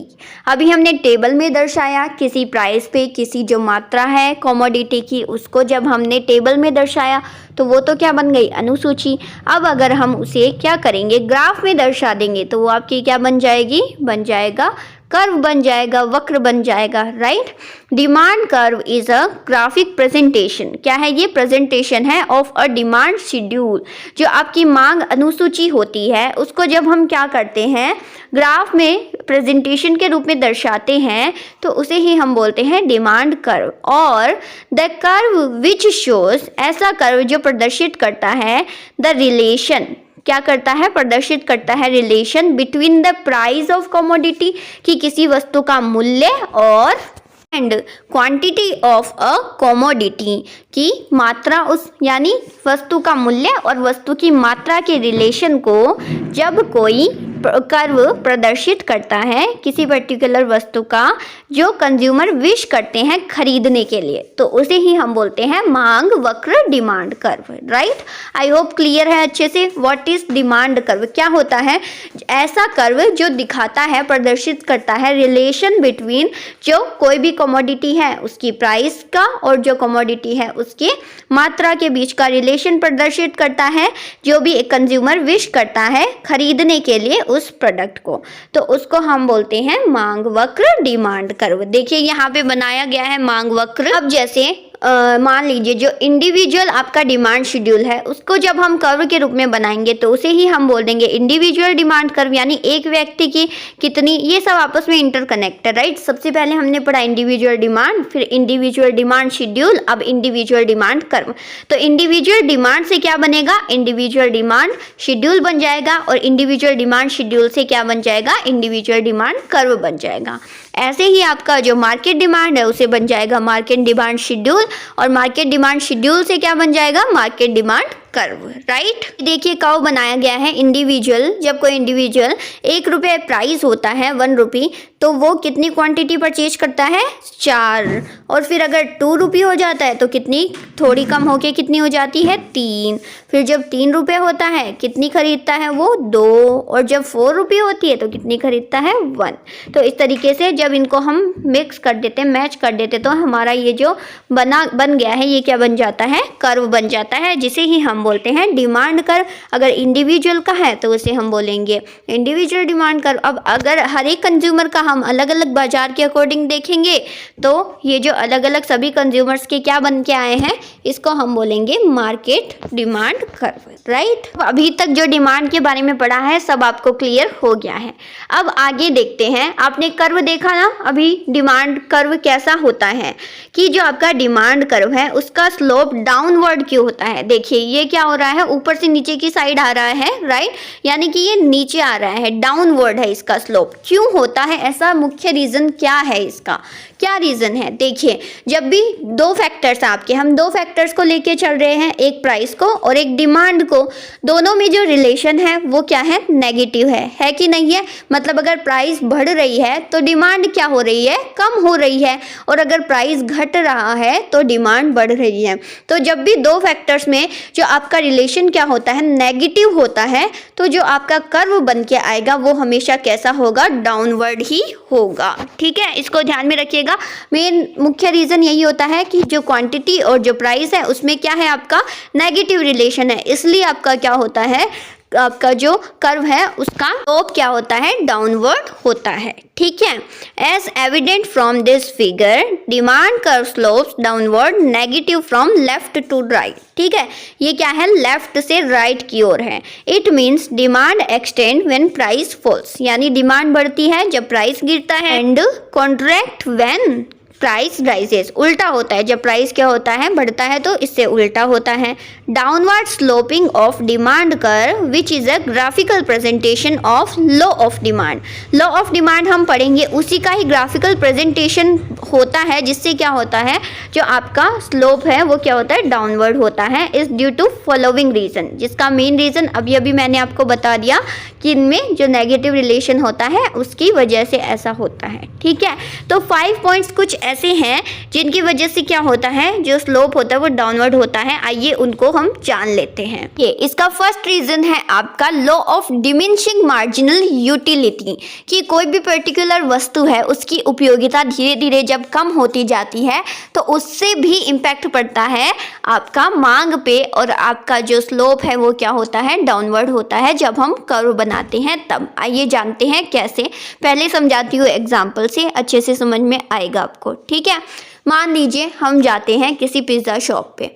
अभी हमने टेबल में दर्शाया किसी प्राइस पे किसी जो मात्रा है कमोडिटी की, उसको जब हमने टेबल में दर्शाया तो वो तो क्या बन गई, अनुसूची। अब अगर हम उसे क्या करेंगे, ग्राफ में दर्शा देंगे तो वो आपकी क्या बन जाएगी, बन जाएगा कर्व, बन जाएगा वक्र, बन जाएगा, right. Demand curve is a graphic presentation, क्या है ये, प्रेजेंटेशन है ऑफ अ डिमांड शेड्यूल। जो आपकी मांग अनुसूची होती है उसको जब हम क्या करते हैं, ग्राफ में प्रेजेंटेशन के रूप में दर्शाते हैं तो उसे ही हम बोलते हैं डिमांड कर्व। और द कर्व विच शोज, ऐसा कर्व जो प्रदर्शित करता है द रिलेशन, क्या करता है, प्रदर्शित करता है relation between the price of commodity, कि किसी वस्तु का मूल्य, और and quantity of a commodity, की मात्रा, उस यानी वस्तु का मूल्य और वस्तु की मात्रा के रिलेशन को जब कोई कर्व प्रदर्शित करता है किसी पर्टिकुलर वस्तु का जो कंज्यूमर विश करते हैं खरीदने के लिए, तो उसे ही हम बोलते हैं मांग वक्र, demand curve, right. I hope clear है अच्छे से। व्हाट इज डिमांड कर्व, क्या होता है, ऐसा कर्व जो दिखाता है, प्रदर्शित करता है रिलेशन बिटवीन जो कोई भी कमोडिटी है उसकी प्राइस का और जो कमोडिटी है उसकी मात्रा के बीच का रिलेशन प्रदर्शित करता है, जो भी एक कंज्यूमर विश करता है खरीदने के लिए उस प्रोडक्ट को, तो उसको हम बोलते हैं मांग वक्र, डिमांड कर्व। देखिए यहाँ पे बनाया गया है मांग वक्र। अब जैसे मान लीजिए जो इंडिविजुअल आपका डिमांड शेड्यूल है उसको जब हम कर्व के रूप में बनाएंगे तो उसे ही हम बोल देंगे इंडिविजुअल डिमांड कर्व, यानी एक व्यक्ति की कितनी, ये सब आपस में इंटरकनेक्टेड, राइट। सबसे पहले हमने पढ़ा इंडिविजुअल डिमांड, फिर इंडिविजुअल डिमांड शेड्यूल, अब इंडिविजुअल डिमांड कर्व। तो इंडिविजुअल डिमांड से क्या बनेगा, इंडिविजुअल डिमांड शेड्यूल बन जाएगा, और इंडिविजुअल डिमांड शेड्यूल से क्या बन जाएगा, इंडिविजुअल डिमांड कर्व बन जाएगा। ऐसे ही आपका जो मार्केट डिमांड है उसे बन जाएगा मार्केट डिमांड शेड्यूल, और मार्केट डिमांड शेड्यूल से क्या बन जाएगा, मार्केट डिमांड कर्व, राइट। देखिए कर्व बनाया गया है इंडिविजुअल, जब कोई इंडिविजुअल 1 रुपये प्राइस होता है 1 रुपी, तो वो कितनी क्वांटिटी परचेज करता है, 4, और फिर अगर 2 रुपये हो जाता है तो कितनी, थोड़ी कम होके कितनी हो जाती है, 3, फिर जब 3 रुपये होता है कितनी खरीदता है वो, 2, और जब 4 रुपये होती है तो कितनी खरीदता है, 1। तो इस तरीके से जब इनको हम मिक्स कर देते, मैच कर देते, तो हमारा ये जो बन गया है ये क्या बन जाता है, कर्व बन जाता है, जिसे ही हम बोलते हैं डिमांड कर्व। अगर इंडिविजुअल का है तो उसे हम बोलेंगे इंडिविजुअल डिमांड कर्व। अब अगर हर एक कंज्यूमर का हम अलग अलग बाजार के अकॉर्डिंग देखेंगे तो ये जो अलग अलग सभी कंज्यूमर्स के क्या बन के आए हैं, इसको हम बोलेंगे मार्केट डिमांड कर्व, राइट। अभी तक जो डिमांड के बारे में पढ़ा है सब आपको क्लियर हो गया है। अब आगे देखते हैं, आपने कर्व देखा ना अभी, डिमांड कर्व कैसा होता है कि जो आपका डिमांड कर्व है उसका स्लोप डाउनवर्ड क्यों होता है। देखिए ये क्या हो रहा है, ऊपर से नीचे की साइड आ रहा है, राइट, यानी कि ये नीचे आ रहा है, डाउनवर्ड है इसका स्लोप। क्यों होता है ऐसा, मुख्य रीजन क्या है इसका, क्या रीज़न है? देखिए, जब भी दो फैक्टर्स आपके, हम दो फैक्टर्स को लेके चल रहे हैं, एक प्राइस को और एक डिमांड को, दोनों में जो रिलेशन है वो क्या है? नेगेटिव है कि नहीं है? मतलब अगर प्राइस बढ़ रही है तो डिमांड क्या हो रही है? कम हो रही है, और अगर प्राइस घट रहा है तो डिमांड बढ़ रही है। तो जब भी दो फैक्टर्स में जो आपका रिलेशन क्या होता है? नेगेटिव होता है, तो जो आपका कर्व बन के आएगा वो हमेशा कैसा होगा? डाउनवर्ड ही होगा। ठीक है, इसको ध्यान में रखिएगा। मेन मुख्य रीज़न यही होता है कि जो क्वांटिटी और जो प्राइस है उसमें क्या है? आपका नेगेटिव रिलेशन है, इसलिए आपका क्या होता है? आपका जो कर्व है उसका स्लोप क्या होता है? डाउनवर्ड होता है। ठीक है, as evident from this figure, demand curve slopes downward negative from left to right. ठीक है, ये क्या है? लेफ्ट से राइट की ओर है। It means demand extend when price falls, यानी डिमांड बढ़ती है जब प्राइस गिरता है, and contract when price rises, उल्टा होता है, जब प्राइस क्या होता है? बढ़ता है, तो इससे उल्टा होता है। Downward sloping of demand curve which is a graphical presentation of law of demand. Law of demand हम पढ़ेंगे, उसी का ही ग्राफिकल प्रेजेंटेशन होता है, जिससे क्या होता है? जो आपका स्लोप है वो क्या होता है? डाउनवर्ड होता है। Is due to following reason, जिसका मेन रीजन अभी मैंने आपको बता दिया कि इनमें जो नेगेटिव रिलेशन होता है उसकी वजह से ऐसा होता है। ठीक है, तो 5 पॉइंट्स कुछ ऐसे हैं जिनकी वजह से क्या होता है? जो स्लोप होता है वो डाउनवर्ड होता है। आइए उनको हम जान लेते हैं। ये इसका फर्स्ट रीजन है आपका law of diminishing marginal utility, कि कोई भी पर्टिकुलर वस्तु है उसकी उपयोगिता धीरे धीरे जब कम होती जाती है तो उससे भी इम्पैक्ट पड़ता है आपका मांग पे, और आपका जो स्लोप है वो क्या होता है? डाउनवर्ड होता है जब हम कर्व बनाते हैं तब। आइए जानते हैं कैसे। पहले समझाती हूँ एग्जाम्पल से, अच्छे से समझ में आएगा आपको। ठीक है, मान लीजिए हम जाते हैं किसी पिज़्ज़ा शॉप पे,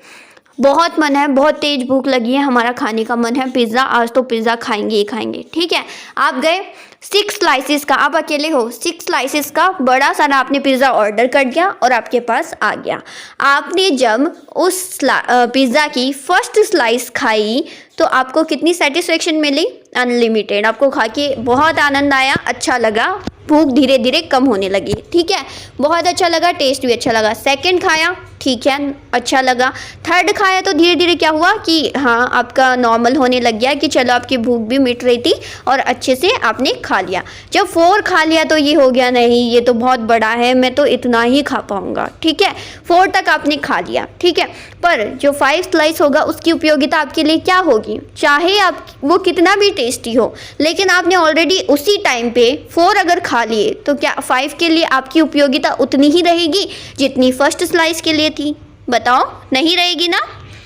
बहुत मन है, बहुत तेज भूख लगी है, हमारा खाने का मन है पिज़्ज़ा, आज तो पिज़्ज़ा खाएंगे ही खाएंगे। ठीक है, आप गए 6 स्लाइसेस का, आप अकेले हो, 6 स्लाइसेस का बड़ा सारा आपने पिज़्ज़ा ऑर्डर कर दिया और आपके पास आ गया। आपने जब उस पिज़्ज़ा की फर्स्ट स्लाइस खाई तो आपको कितनी सेटिस्फेक्शन मिली? अनलिमिटेड। आपको खा के बहुत आनंद आया, अच्छा लगा, भूख धीरे धीरे कम होने लगी। ठीक है, बहुत अच्छा लगा, टेस्ट भी अच्छा लगा। सेकंड खाया, ठीक है, अच्छा लगा। थर्ड खाया तो धीरे धीरे क्या हुआ कि हाँ आपका नॉर्मल होने लग गया, कि चलो आपकी भूख भी मिट रही थी और अच्छे से आपने खा लिया। जब 4 खा लिया तो ये हो गया, नहीं ये तो बहुत बड़ा है, मैं तो इतना ही खा पाऊंगा। ठीक है, 4 तक आपने खा लिया। ठीक है, पर जो 5 स्लाइस होगा उसकी उपयोगिता आपके लिए क्या होगी? चाहे आप वो कितना भी टेस्टी हो, लेकिन आपने ऑलरेडी उसी टाइम पे 4 अगर खा लिए तो क्या 5 के लिए आपकी उपयोगिता उतनी ही रहेगी जितनी फर्स्ट स्लाइस के लिए थी? बताओ, नहीं रहेगी ना।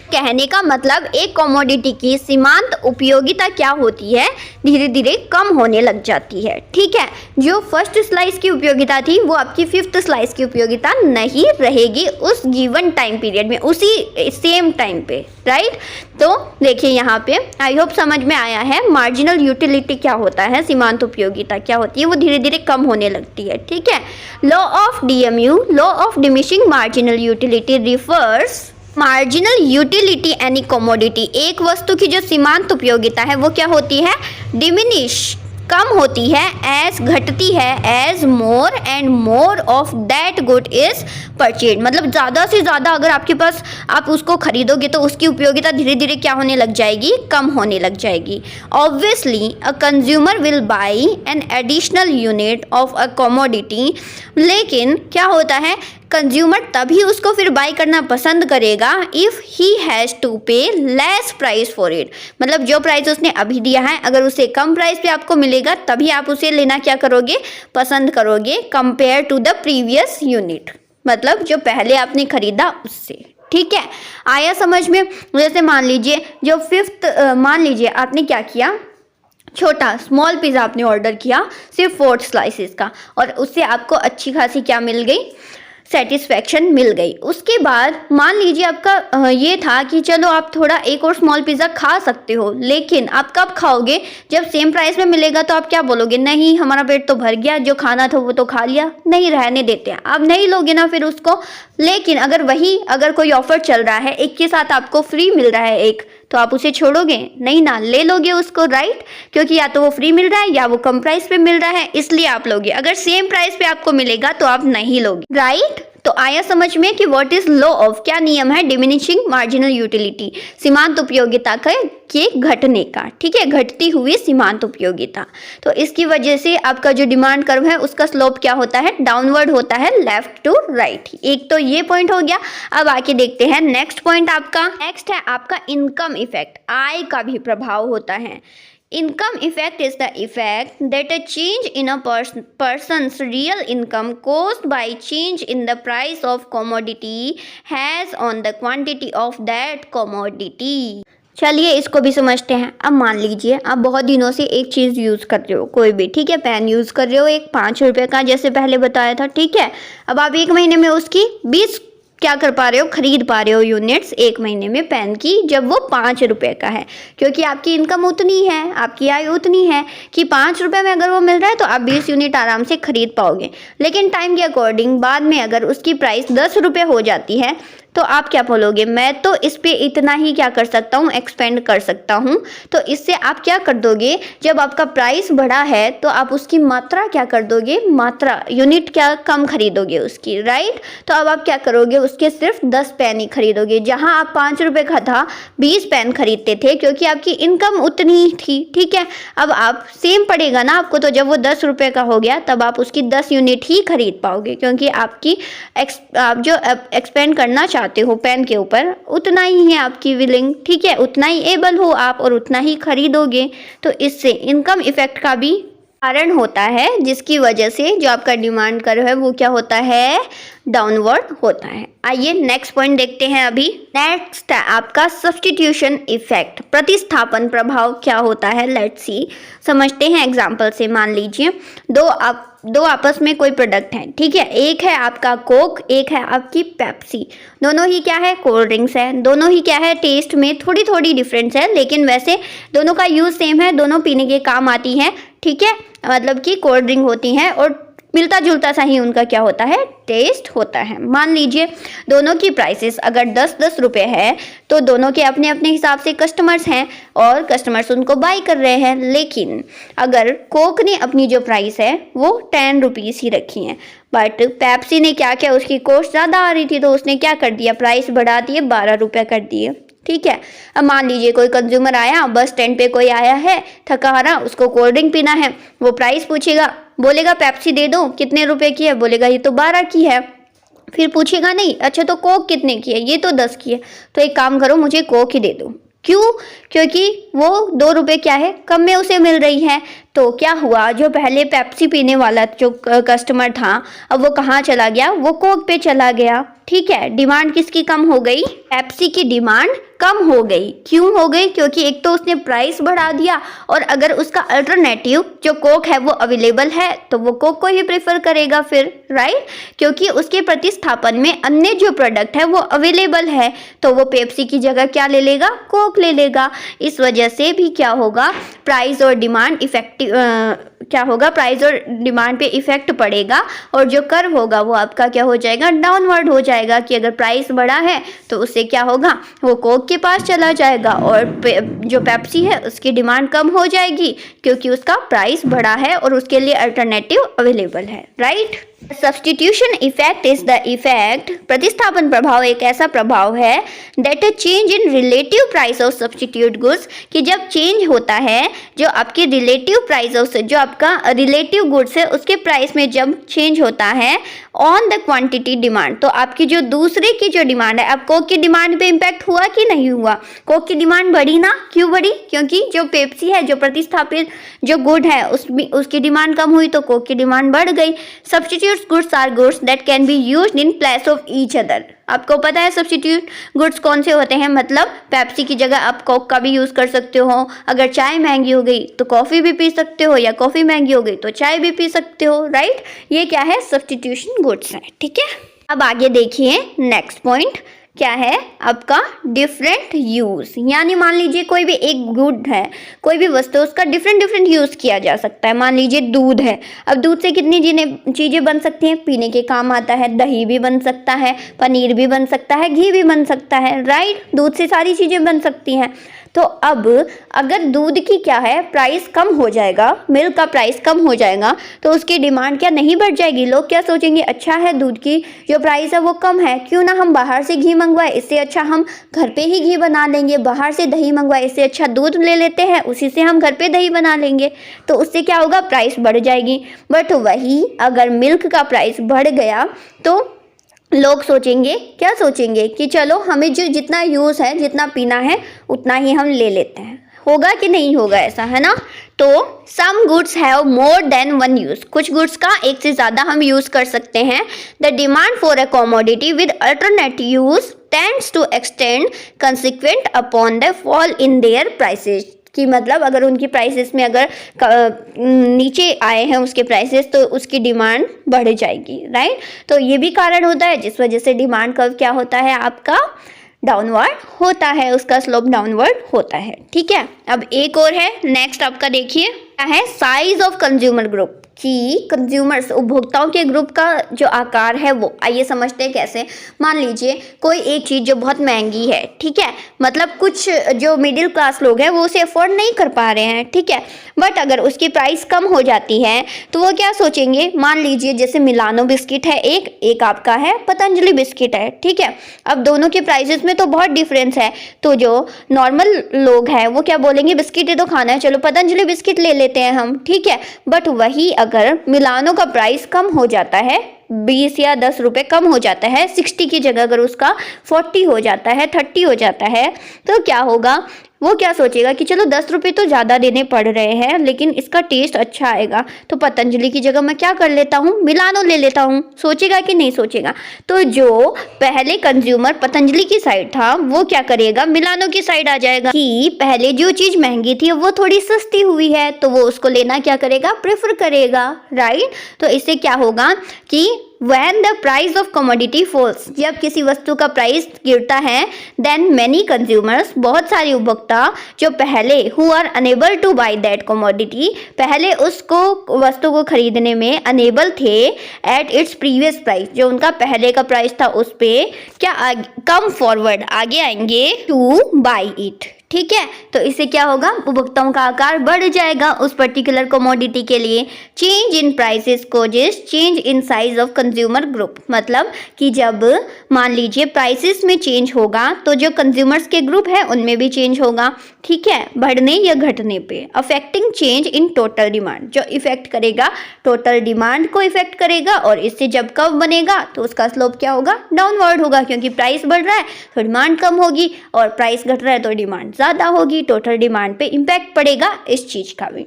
कहने का मतलब एक कमोडिटी की सीमांत उपयोगिता क्या होती है? धीरे धीरे कम होने लग जाती है। ठीक है, जो फर्स्ट स्लाइस की उपयोगिता थी वो आपकी 5th स्लाइस की उपयोगिता नहीं रहेगी उस गिवन टाइम पीरियड में, उसी सेम टाइम पे। राइट, तो देखिए यहाँ पे आई होप समझ में आया है मार्जिनल यूटिलिटी क्या होता है, सीमांत उपयोगिता क्या होती है, वो धीरे धीरे कम होने लगती है। ठीक है, law of DMU, law of diminishing marginal utility refers marginal utility any commodity, एक वस्तु की जो सीमांत उपयोगिता है वो क्या होती है? डिमिनिश, कम होती है, एज घटती है, as more and more of that good is purchase. मतलब ज़्यादा से ज़्यादा अगर आपके पास आप उसको खरीदोगे तो उसकी उपयोगिता धीरे धीरे क्या होने लग जाएगी? कम होने लग जाएगी। Obviously a consumer will by an additional unit of a commodity, लेकिन क्या होता है? कंज्यूमर तभी उसको फिर बाई करना पसंद करेगा इफ़ ही हैज़ टू पे लेस प्राइस फॉर इट। मतलब जो प्राइस उसने अभी दिया है अगर उसे कम प्राइस पे आपको मिलेगा तभी आप उसे लेना क्या करोगे? पसंद करोगे, compare to the previous unit, मतलब जो पहले आपने खरीदा उससे। ठीक है, आया समझ में? जैसे मान लीजिए जो 5th मान लीजिए आपने क्या किया, छोटा स्मॉल पिज़्ज़ा आपने ऑर्डर किया सिर्फ 4 स्लाइसेस का, और उससे आपको अच्छी खासी क्या मिल गई? सेटिस्फैक्शन मिल गई। उसके बाद मान लीजिए आपका ये था कि चलो आप थोड़ा एक और स्मॉल पिज़्ज़ा खा सकते हो, लेकिन आप कब खाओगे? जब सेम प्राइस में मिलेगा तो आप क्या बोलोगे? नहीं हमारा पेट तो भर गया, जो खाना था वो तो खा लिया, नहीं रहने देते हैं। आप नहीं लोगे ना फिर उसको। लेकिन अगर कोई ऑफर चल रहा है, एक के साथ आपको फ्री मिल रहा है एक, तो आप उसे छोड़ोगे नहीं ना, ले लोगे उसको, राइट? क्योंकि या तो वो फ्री मिल रहा है या वो कम प्राइस पे मिल रहा है, इसलिए आप लोगे। अगर सेम प्राइस पे आपको मिलेगा तो आप नहीं लोगे, राइट? तो आया समझ में कि व्हाट इज लॉ ऑफ, क्या नियम है डिमिनिशिंग मार्जिनल यूटिलिटी, सीमांत उपयोगिता के घटने का, ठीक है, घटती हुई सीमांत उपयोगिता। तो इसकी वजह से आपका जो डिमांड कर्व है उसका स्लोप क्या होता है, डाउनवर्ड होता है, लेफ्ट टू राइट। एक तो ये पॉइंट हो गया। अब आके देखते हैं नेक्स्ट पॉइंट आपका। नेक्स्ट है आपका इनकम इफेक्ट, आय का भी प्रभाव होता है। Income effect is the effect that a change in a person's real income caused by change in the price of commodity has on the quantity of that commodity. चलिए इसको भी समझते हैं। अब मान लीजिए आप बहुत दिनों से एक चीज़ यूज़ कर रहे हो, कोई भी, ठीक है, पेन यूज़ कर रहे हो, एक 5 रुपये का, जैसे पहले बताया था, ठीक है। अब आप 1 महीने में उसकी 20 क्या कर पा रहे हो, खरीद पा रहे हो यूनिट्स 1 महीने में पेन की, जब वो 5 रुपये का है, क्योंकि आपकी इनकम उतनी है, आपकी आय उतनी है कि 5 रुपये में अगर वो मिल रहा है तो आप 20 यूनिट आराम से खरीद पाओगे। लेकिन टाइम के अकॉर्डिंग बाद में अगर उसकी प्राइस 10 रुपये हो जाती है तो आप क्या बोलोगे, मैं तो इस पे इतना ही क्या कर सकता हूँ, एक्सपेंड कर सकता हूँ। तो इससे आप क्या कर दोगे, जब आपका प्राइस बढ़ा है तो आप उसकी मात्रा क्या कर दोगे, मात्रा यूनिट क्या कम खरीदोगे उसकी, राइट? तो अब आप क्या करोगे, उसके सिर्फ 10 पेन ही खरीदोगे, जहाँ आप 5 रुपये का था 20 पेन खरीदते थे, क्योंकि आपकी इनकम उतनी थी, ठीक है। अब आप सेम पड़ेगा ना आपको, तो जब वो 10 रुपये का हो गया तब आप उसकी 10 यूनिट ही खरीद पाओगे, क्योंकि आपकी आप जो एक्सपेंड करना चाहते हो पेन के ऊपर उतना ही है आपकी विलिंग, ठीक है, उतना ही एबल हो आप और उतना ही खरीदोगे। तो इससे इनकम इफेक्ट का भी कारण होता है, जिसकी वजह से जो आपका डिमांड कर्व है वो क्या होता है, डाउनवर्ड होता है। आइए नेक्स्ट पॉइंट देखते हैं अभी। नेक्स्ट है आपका सब्स्टिट्यूशन इफेक्ट, प्रतिस्थापन प्रभाव क्या होता है, लेट्स सी, समझते हैं एग्जांपल से। मान लीजिए दो आपस में कोई प्रोडक्ट है, ठीक है, एक है आपका कोक, एक है आपकी पेप्सी। दोनों ही क्या है, कोल्ड ड्रिंक्स है। दोनों ही क्या है, टेस्ट में थोड़ी थोड़ी डिफरेंस है, लेकिन वैसे दोनों का यूज़ सेम है, दोनों पीने के काम आती हैं, ठीक है, मतलब कि कोल्ड ड्रिंक होती हैं और मिलता जुलता सा ही उनका क्या होता है, टेस्ट होता है। मान लीजिए दोनों की प्राइसेस अगर 10-10 रुपये है, तो दोनों के अपने अपने हिसाब से कस्टमर्स हैं और कस्टमर्स उनको बाई कर रहे हैं। लेकिन अगर कोक ने अपनी जो प्राइस है वो 10 रुपीज़ ही रखी है, बट पेप्सी ने क्या किया, उसकी कॉस्ट ज़्यादा आ रही थी तो उसने क्या कर दिया, प्राइस बढ़ा दिए, 12 रुपये कर दिए, ठीक है। अब मान लीजिए कोई कंज्यूमर आया, बस स्टैंड पे कोई आया है, थका हारा, उसको कोल्ड ड्रिंक पीना है, वो प्राइस पूछेगा, बोलेगा पेप्सी दे दो, कितने रुपए की है, बोलेगा ये तो 12 की है। फिर पूछेगा नहीं, अच्छा तो कोक कितने की है, ये तो 10 की है, तो एक काम करो मुझे कोक ही दे दो। क्यों? क्योंकि वो 2 रुपये क्या है, कम में उसे मिल रही है। तो क्या हुआ, जो पहले पेप्सी पीने वाला जो कस्टमर था, अब वो कहाँ चला गया, वो कोक पे चला गया, ठीक है। डिमांड किसकी कम हो गई, पेप्सी की डिमांड कम हो गई। क्यों हो गई? क्योंकि एक तो उसने प्राइस बढ़ा दिया, और अगर उसका अल्टरनेटिव जो कोक है वो अवेलेबल है तो वो कोक को ही प्रेफर करेगा फिर, राइट? क्योंकि उसके प्रतिस्थापन में अन्य जो प्रोडक्ट है वो अवेलेबल है, तो वो पेप्सी की जगह क्या ले लेगा, कोक ले लेगा। इस वजह से भी क्या होगा, प्राइस और डिमांड इफेक्टिव क्या होगा, प्राइस और डिमांड पे इफेक्ट पड़ेगा, और जो कर्व होगा वो आपका क्या हो जाएगा, डाउनवर्ड हो जाएगा। कि अगर प्राइस बढ़ा है तो उससे क्या होगा, वो कोक के पास चला जाएगा, और जो पेप्सी है उसकी डिमांड कम हो जाएगी क्योंकि उसका प्राइस बढ़ा है और उसके लिए अल्टरनेटिव अवेलेबल है, right? Substitution effect is the effect, प्रतिस्थापन प्रभाव एक ऐसा प्रभाव है that a change in relative price of substitute goods, कि जब चेंज होता है जो आपके रिलेटिव प्राइस ऑफ, जो आपका रिलेटिव गुड्स है उसके प्राइस में जब चेंज होता है ऑन द क्वांटिटी डिमांड, तो आपकी जो दूसरे की जो डिमांड है, अब कोक की डिमांड पे इम्पैक्ट हुआ कि नहीं हुआ, कोक की डिमांड बढ़ी ना, क्यों बढ़ी, क्योंकि जो पेप्सी है, जो प्रतिस्थापित जो गुड है उसकी डिमांड कम हुई तो कोक की डिमांड बढ़ गई। Substitute goods are goods that can be used in place of each other। आपको पता है सब्स्टिट्यूट गुड्स कौन से होते हैं, मतलब पेप्सी की जगह आप कोक का भी यूज़ कर सकते हो, अगर चाय महंगी हो गई तो कॉफ़ी भी पी सकते हो, या कॉफ़ी महंगी हो गई तो चाय भी पी सकते हो, राइट? ये क्या है, सब्स्टिट्यूशन गुड्स है, ठीक है। अब आगे देखिए नेक्स्ट पॉइंट, क्या है आपका डिफरेंट यूज, यानी मान लीजिए कोई भी एक गुड है, कोई भी वस्तु, उसका डिफरेंट डिफरेंट यूज किया जा सकता है। मान लीजिए दूध है, अब दूध से कितनी चीजें बन सकती हैं, पीने के काम आता है, दही भी बन सकता है, पनीर भी बन सकता है, घी भी बन सकता है, राइट। दूध से सारी चीजें बन सकती हैं। तो अब अगर दूध की क्या है प्राइस कम हो जाएगा, मिल्क का प्राइस कम हो जाएगा, तो उसकी डिमांड क्या नहीं बढ़ जाएगी। लोग क्या सोचेंगे, अच्छा है दूध की जो प्राइस है वो कम है, क्यों ना हम बाहर से घी मंगवाए, इससे अच्छा हम घर पे ही घी बना लेंगे। बाहर से दही मंगवाए, इससे अच्छा दूध ले लेते हैं, उसी से हम घर पे दही बना लेंगे। तो उससे क्या होगा, प्राइस बढ़ जाएगी। बट वही अगर मिल्क का प्राइस बढ़ गया तो लोग सोचेंगे, क्या सोचेंगे कि चलो हमें जो जितना यूज़ है, जितना पीना है उतना ही हम ले लेते हैं। होगा कि नहीं होगा ऐसा, है ना। तो some goods have more than one use, कुछ गुड्स का एक से ज़्यादा हम यूज़ कर सकते हैं। The demand for a commodity with alternate use tends to extend consequent upon the fall in their prices, कि मतलब अगर उनकी प्राइसेस में अगर नीचे आए हैं उसके प्राइसेस, तो उसकी डिमांड बढ़ जाएगी, राइट। तो ये भी कारण होता है जिस वजह से डिमांड कर्व क्या होता है आपका, डाउनवर्ड होता है, उसका स्लोप डाउनवर्ड होता है। ठीक है, अब एक और है, नेक्स्ट आपका देखिए क्या है, साइज ऑफ कंज्यूमर ग्रुप, कि कंज्यूमर्स उपभोक्ताओं के ग्रुप का जो आकार है वो, आइए समझते हैं कैसे। मान लीजिए कोई एक चीज़ जो बहुत महंगी है, ठीक है, मतलब कुछ जो मिडिल क्लास लोग हैं वो उसे अफोर्ड नहीं कर पा रहे हैं, ठीक है, बट अगर उसकी प्राइस कम हो जाती है तो वो क्या सोचेंगे, मान लीजिए जैसे मिलानो बिस्किट है, एक आपका है पतंजलि बिस्किट है, ठीक है, अब दोनों के प्राइसेस में तो बहुत डिफरेंस है, तो जो नॉर्मल लोग हैं वो क्या बोलेंगे, बिस्किट ही तो खाना है, चलो पतंजलि बिस्किट ले लेते हैं हम, ठीक है। बट वही अगर मिलानो का प्राइस कम हो जाता है, 20 या 10 रुपए कम हो जाता है, 60 की जगह अगर उसका 40 हो जाता है, 30 हो जाता है, तो क्या होगा, वो क्या सोचेगा कि चलो 10 रुपये तो ज़्यादा देने पड़ रहे हैं लेकिन इसका टेस्ट अच्छा आएगा, तो पतंजलि की जगह मैं क्या कर लेता हूँ, मिलानो ले लेता हूँ। सोचेगा कि नहीं सोचेगा। तो जो पहले कंज्यूमर पतंजलि की साइड था वो क्या करेगा, मिलानो की साइड आ जाएगा, कि पहले जो चीज़ महंगी थी वो थोड़ी सस्ती हुई है तो वो उसको लेना क्या करेगा, प्रेफर करेगा, राइट। तो इससे क्या होगा कि when the price of commodity falls, जब किसी वस्तु का प्राइस गिरता है, then many consumers, बहुत सारे उपभोक्ता जो पहले who are unable to buy that commodity, पहले उसको वस्तु को खरीदने में unable थे at its previous price, जो उनका पहले का प्राइस था उस पे क्या come forward, आगे आएंगे to buy it, ठीक है। तो इससे क्या होगा, उपभोक्ताओं का आकार बढ़ जाएगा उस पर्टिकुलर कमोडिटी के लिए। Change in prices causes change in size of consumer group, मतलब कि जब मान लीजिए प्राइसेस में चेंज होगा तो जो कंज्यूमर्स के ग्रुप है उनमें भी चेंज होगा, ठीक है, बढ़ने या घटने पे। Affecting change in total demand, जो इफेक्ट करेगा टोटल डिमांड को इफेक्ट करेगा, और इससे जब कर्व बनेगा तो उसका स्लोप क्या होगा, डाउनवर्ड होगा, क्योंकि प्राइस बढ़ रहा है तो डिमांड कम होगी और प्राइस घट रहा है तो डिमांड ज़्यादा होगी, टोटल डिमांड पे इम्पैक्ट पड़ेगा इस चीज़ का भी।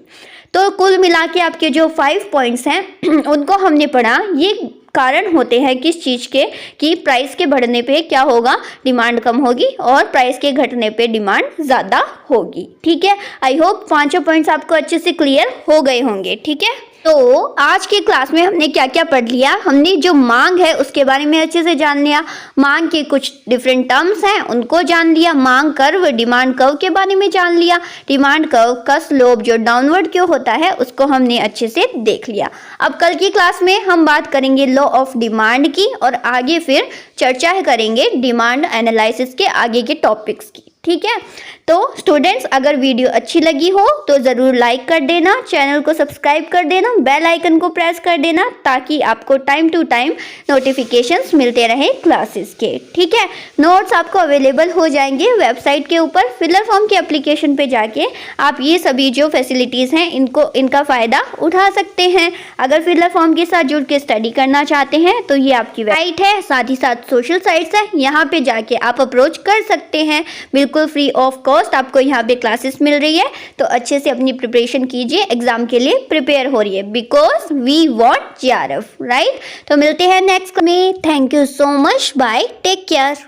तो कुल मिला के आपके जो 5 पॉइंट्स हैं उनको हमने पढ़ा, ये कारण होते हैं किस चीज़ के, कि प्राइस के बढ़ने पे क्या होगा, डिमांड कम होगी और प्राइस के घटने पे डिमांड ज़्यादा होगी, ठीक है। आई होप 5 पॉइंट्स आपको अच्छे से क्लियर हो गए होंगे, ठीक है। तो आज के क्लास में हमने क्या क्या पढ़ लिया, हमने जो मांग है उसके बारे में अच्छे से जान लिया, मांग के कुछ डिफरेंट टर्म्स हैं उनको जान लिया, मांग कर्व, डिमांड कर्व के बारे में जान लिया, डिमांड कर्व का स्लोप जो डाउनवर्ड क्यों होता है उसको हमने अच्छे से देख लिया। अब कल की क्लास में हम बात करेंगे लॉ ऑफ डिमांड की और आगे फिर चर्चा करेंगे डिमांड एनालिसिस के आगे के टॉपिक्स की, ठीक है। तो स्टूडेंट्स, अगर वीडियो अच्छी लगी हो तो ज़रूर लाइक कर देना, चैनल को सब्सक्राइब कर देना, बेल आइकन को प्रेस कर देना, ताकि आपको टाइम टू टाइम नोटिफिकेशंस मिलते रहे क्लासेस के, ठीक है। नोट्स आपको अवेलेबल हो जाएंगे वेबसाइट के ऊपर, फिलर फॉर्म के एप्लीकेशन पे जाके आप ये सभी जो फैसिलिटीज़ हैं इनका फ़ायदा उठा सकते हैं। अगर फिलर फॉर्म के साथ जुड़ के स्टडी करना चाहते हैं तो ये आपकी वेबसाइट है, साथ ही साथ सोशल साइट्स है, यहाँ पे जाके आप अप्रोच कर सकते हैं, बिल्कुल फ्री ऑफ कॉस्ट आपको यहाँ पे क्लासेस मिल रही है। तो अच्छे से अपनी प्रिपरेशन कीजिए, एग्जाम के लिए प्रिपेयर हो रही है, because we want JRF, right. तो मिलते हैं नेक्स्ट में, thank you so much, bye, take care.